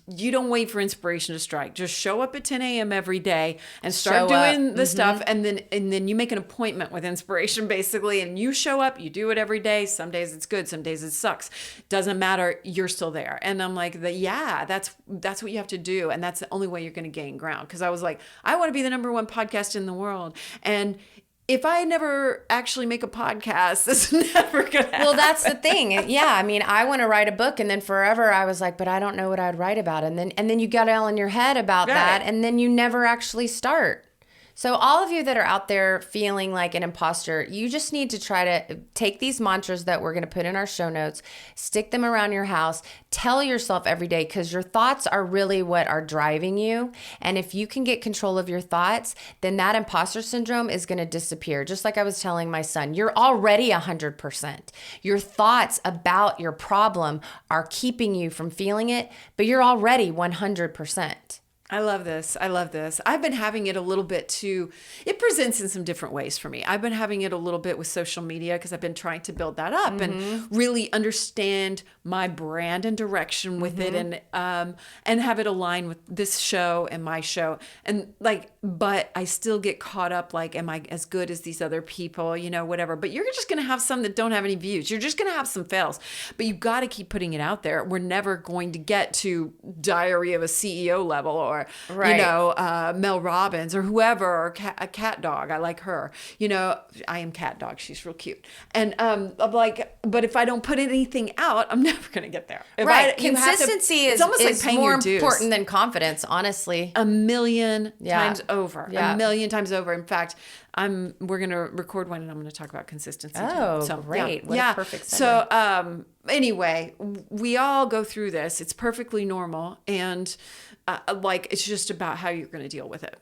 [SPEAKER 2] you don't wait for inspiration to strike. Just show up at 10 a.m. every day and start doing the stuff. And then you make an appointment with inspiration basically. And you show up, you do it every day. Some days it's good. Some days it sucks. Doesn't matter. You're still there. And I'm like, that's what you have to do. And that's the only way you're going to gain ground. Cause I was like, I want to be the #1 podcast in the world. And if I never actually make a podcast, it's never going to happen.
[SPEAKER 1] Well, that's the thing. Yeah. I mean, I want to write a book, and then forever I was like, but I don't know what I'd write about. And then you got all in your head about that, and then you never actually start. So all of you that are out there feeling like an imposter, you just need to try to take these mantras that we're going to put in our show notes, stick them around your house, tell yourself every day, because your thoughts are really what are driving you. And if you can get control of your thoughts, then that imposter syndrome is going to disappear. Just like I was telling my son, you're already 100%. Your thoughts about your problem are keeping you from feeling it, but you're already 100%.
[SPEAKER 2] I love this. I've been having it a little bit too. It presents in some different ways for me. I've been having it a little bit with social media because I've been trying to build that up and really understand my brand and direction with it, and have it align with this show and my show. And like, but I still get caught up like, am I as good as these other people? Whatever. But you're just going to have some that don't have any views. You're just going to have some fails. But you got to keep putting it out there. We're never going to get to Diary of a CEO level or Mel Robbins or whoever, or a cat dog. I like her. I am cat dog. She's real cute. And I'm like, but if I don't put anything out, I'm never going to get there.
[SPEAKER 1] Consistency is almost like paying more important than confidence, honestly.
[SPEAKER 2] A million times over. A million times over. In fact, we're going to record one and I'm going to talk about consistency.
[SPEAKER 1] Oh, so, great. What a perfect segue.
[SPEAKER 2] So anyway, we all go through this. It's perfectly normal. And it's just about how you're going to deal with it.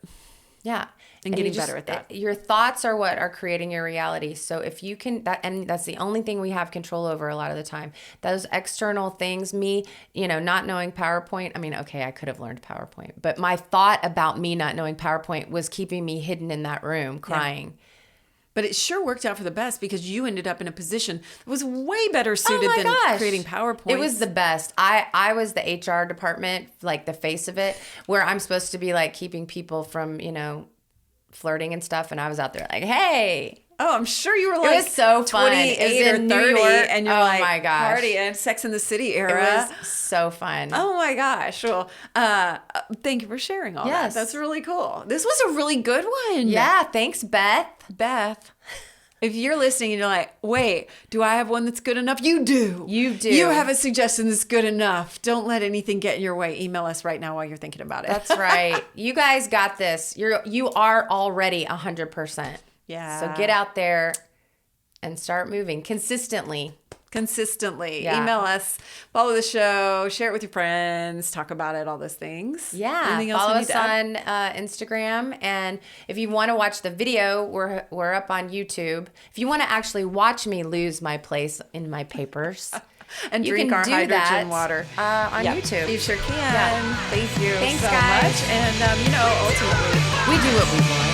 [SPEAKER 1] Yeah.
[SPEAKER 2] And getting better at that.
[SPEAKER 1] Your thoughts are what are creating your reality. So if you can, and that's the only thing we have control over a lot of the time. Those external things, me, not knowing PowerPoint. I mean, okay, I could have learned PowerPoint, but my thought about me not knowing PowerPoint was keeping me hidden in that room crying. Yeah.
[SPEAKER 2] But it sure worked out for the best because you ended up in a position that was way better suited than creating PowerPoint.
[SPEAKER 1] It was the best. I was the HR department, like the face of it, where I'm supposed to be like keeping people from, flirting and stuff. And I was out there like, hey.
[SPEAKER 2] Oh, I'm sure you were like,
[SPEAKER 1] it was so fun.
[SPEAKER 2] 28 or 30 and you're like,
[SPEAKER 1] my gosh.
[SPEAKER 2] Party and Sex in the City era.
[SPEAKER 1] It was so fun.
[SPEAKER 2] Oh my gosh. Well, thank you for sharing all that. That's really cool. This was a really good one.
[SPEAKER 1] Yeah. Thanks, Beth.
[SPEAKER 2] If you're listening and you're like, wait, do I have one that's good enough? You do.
[SPEAKER 1] You do.
[SPEAKER 2] You have a suggestion that's good enough. Don't let anything get in your way. Email us right now while you're thinking about it.
[SPEAKER 1] That's right. You guys got this. You are already 100%.
[SPEAKER 2] Yeah.
[SPEAKER 1] So get out there and start moving consistently.
[SPEAKER 2] Yeah. Email us, follow the show, share it with your friends, talk about it, all those things.
[SPEAKER 1] Yeah. Anything else follow us on Instagram. And if you want to watch the video, we're up on YouTube. If you want to actually watch me lose my place in my papers
[SPEAKER 2] and drink our hydrogen water
[SPEAKER 1] on YouTube.
[SPEAKER 2] You sure can. Yeah. Thank you
[SPEAKER 1] Thanks,
[SPEAKER 2] so
[SPEAKER 1] guys.
[SPEAKER 2] much. And, ultimately,
[SPEAKER 1] we do what we want.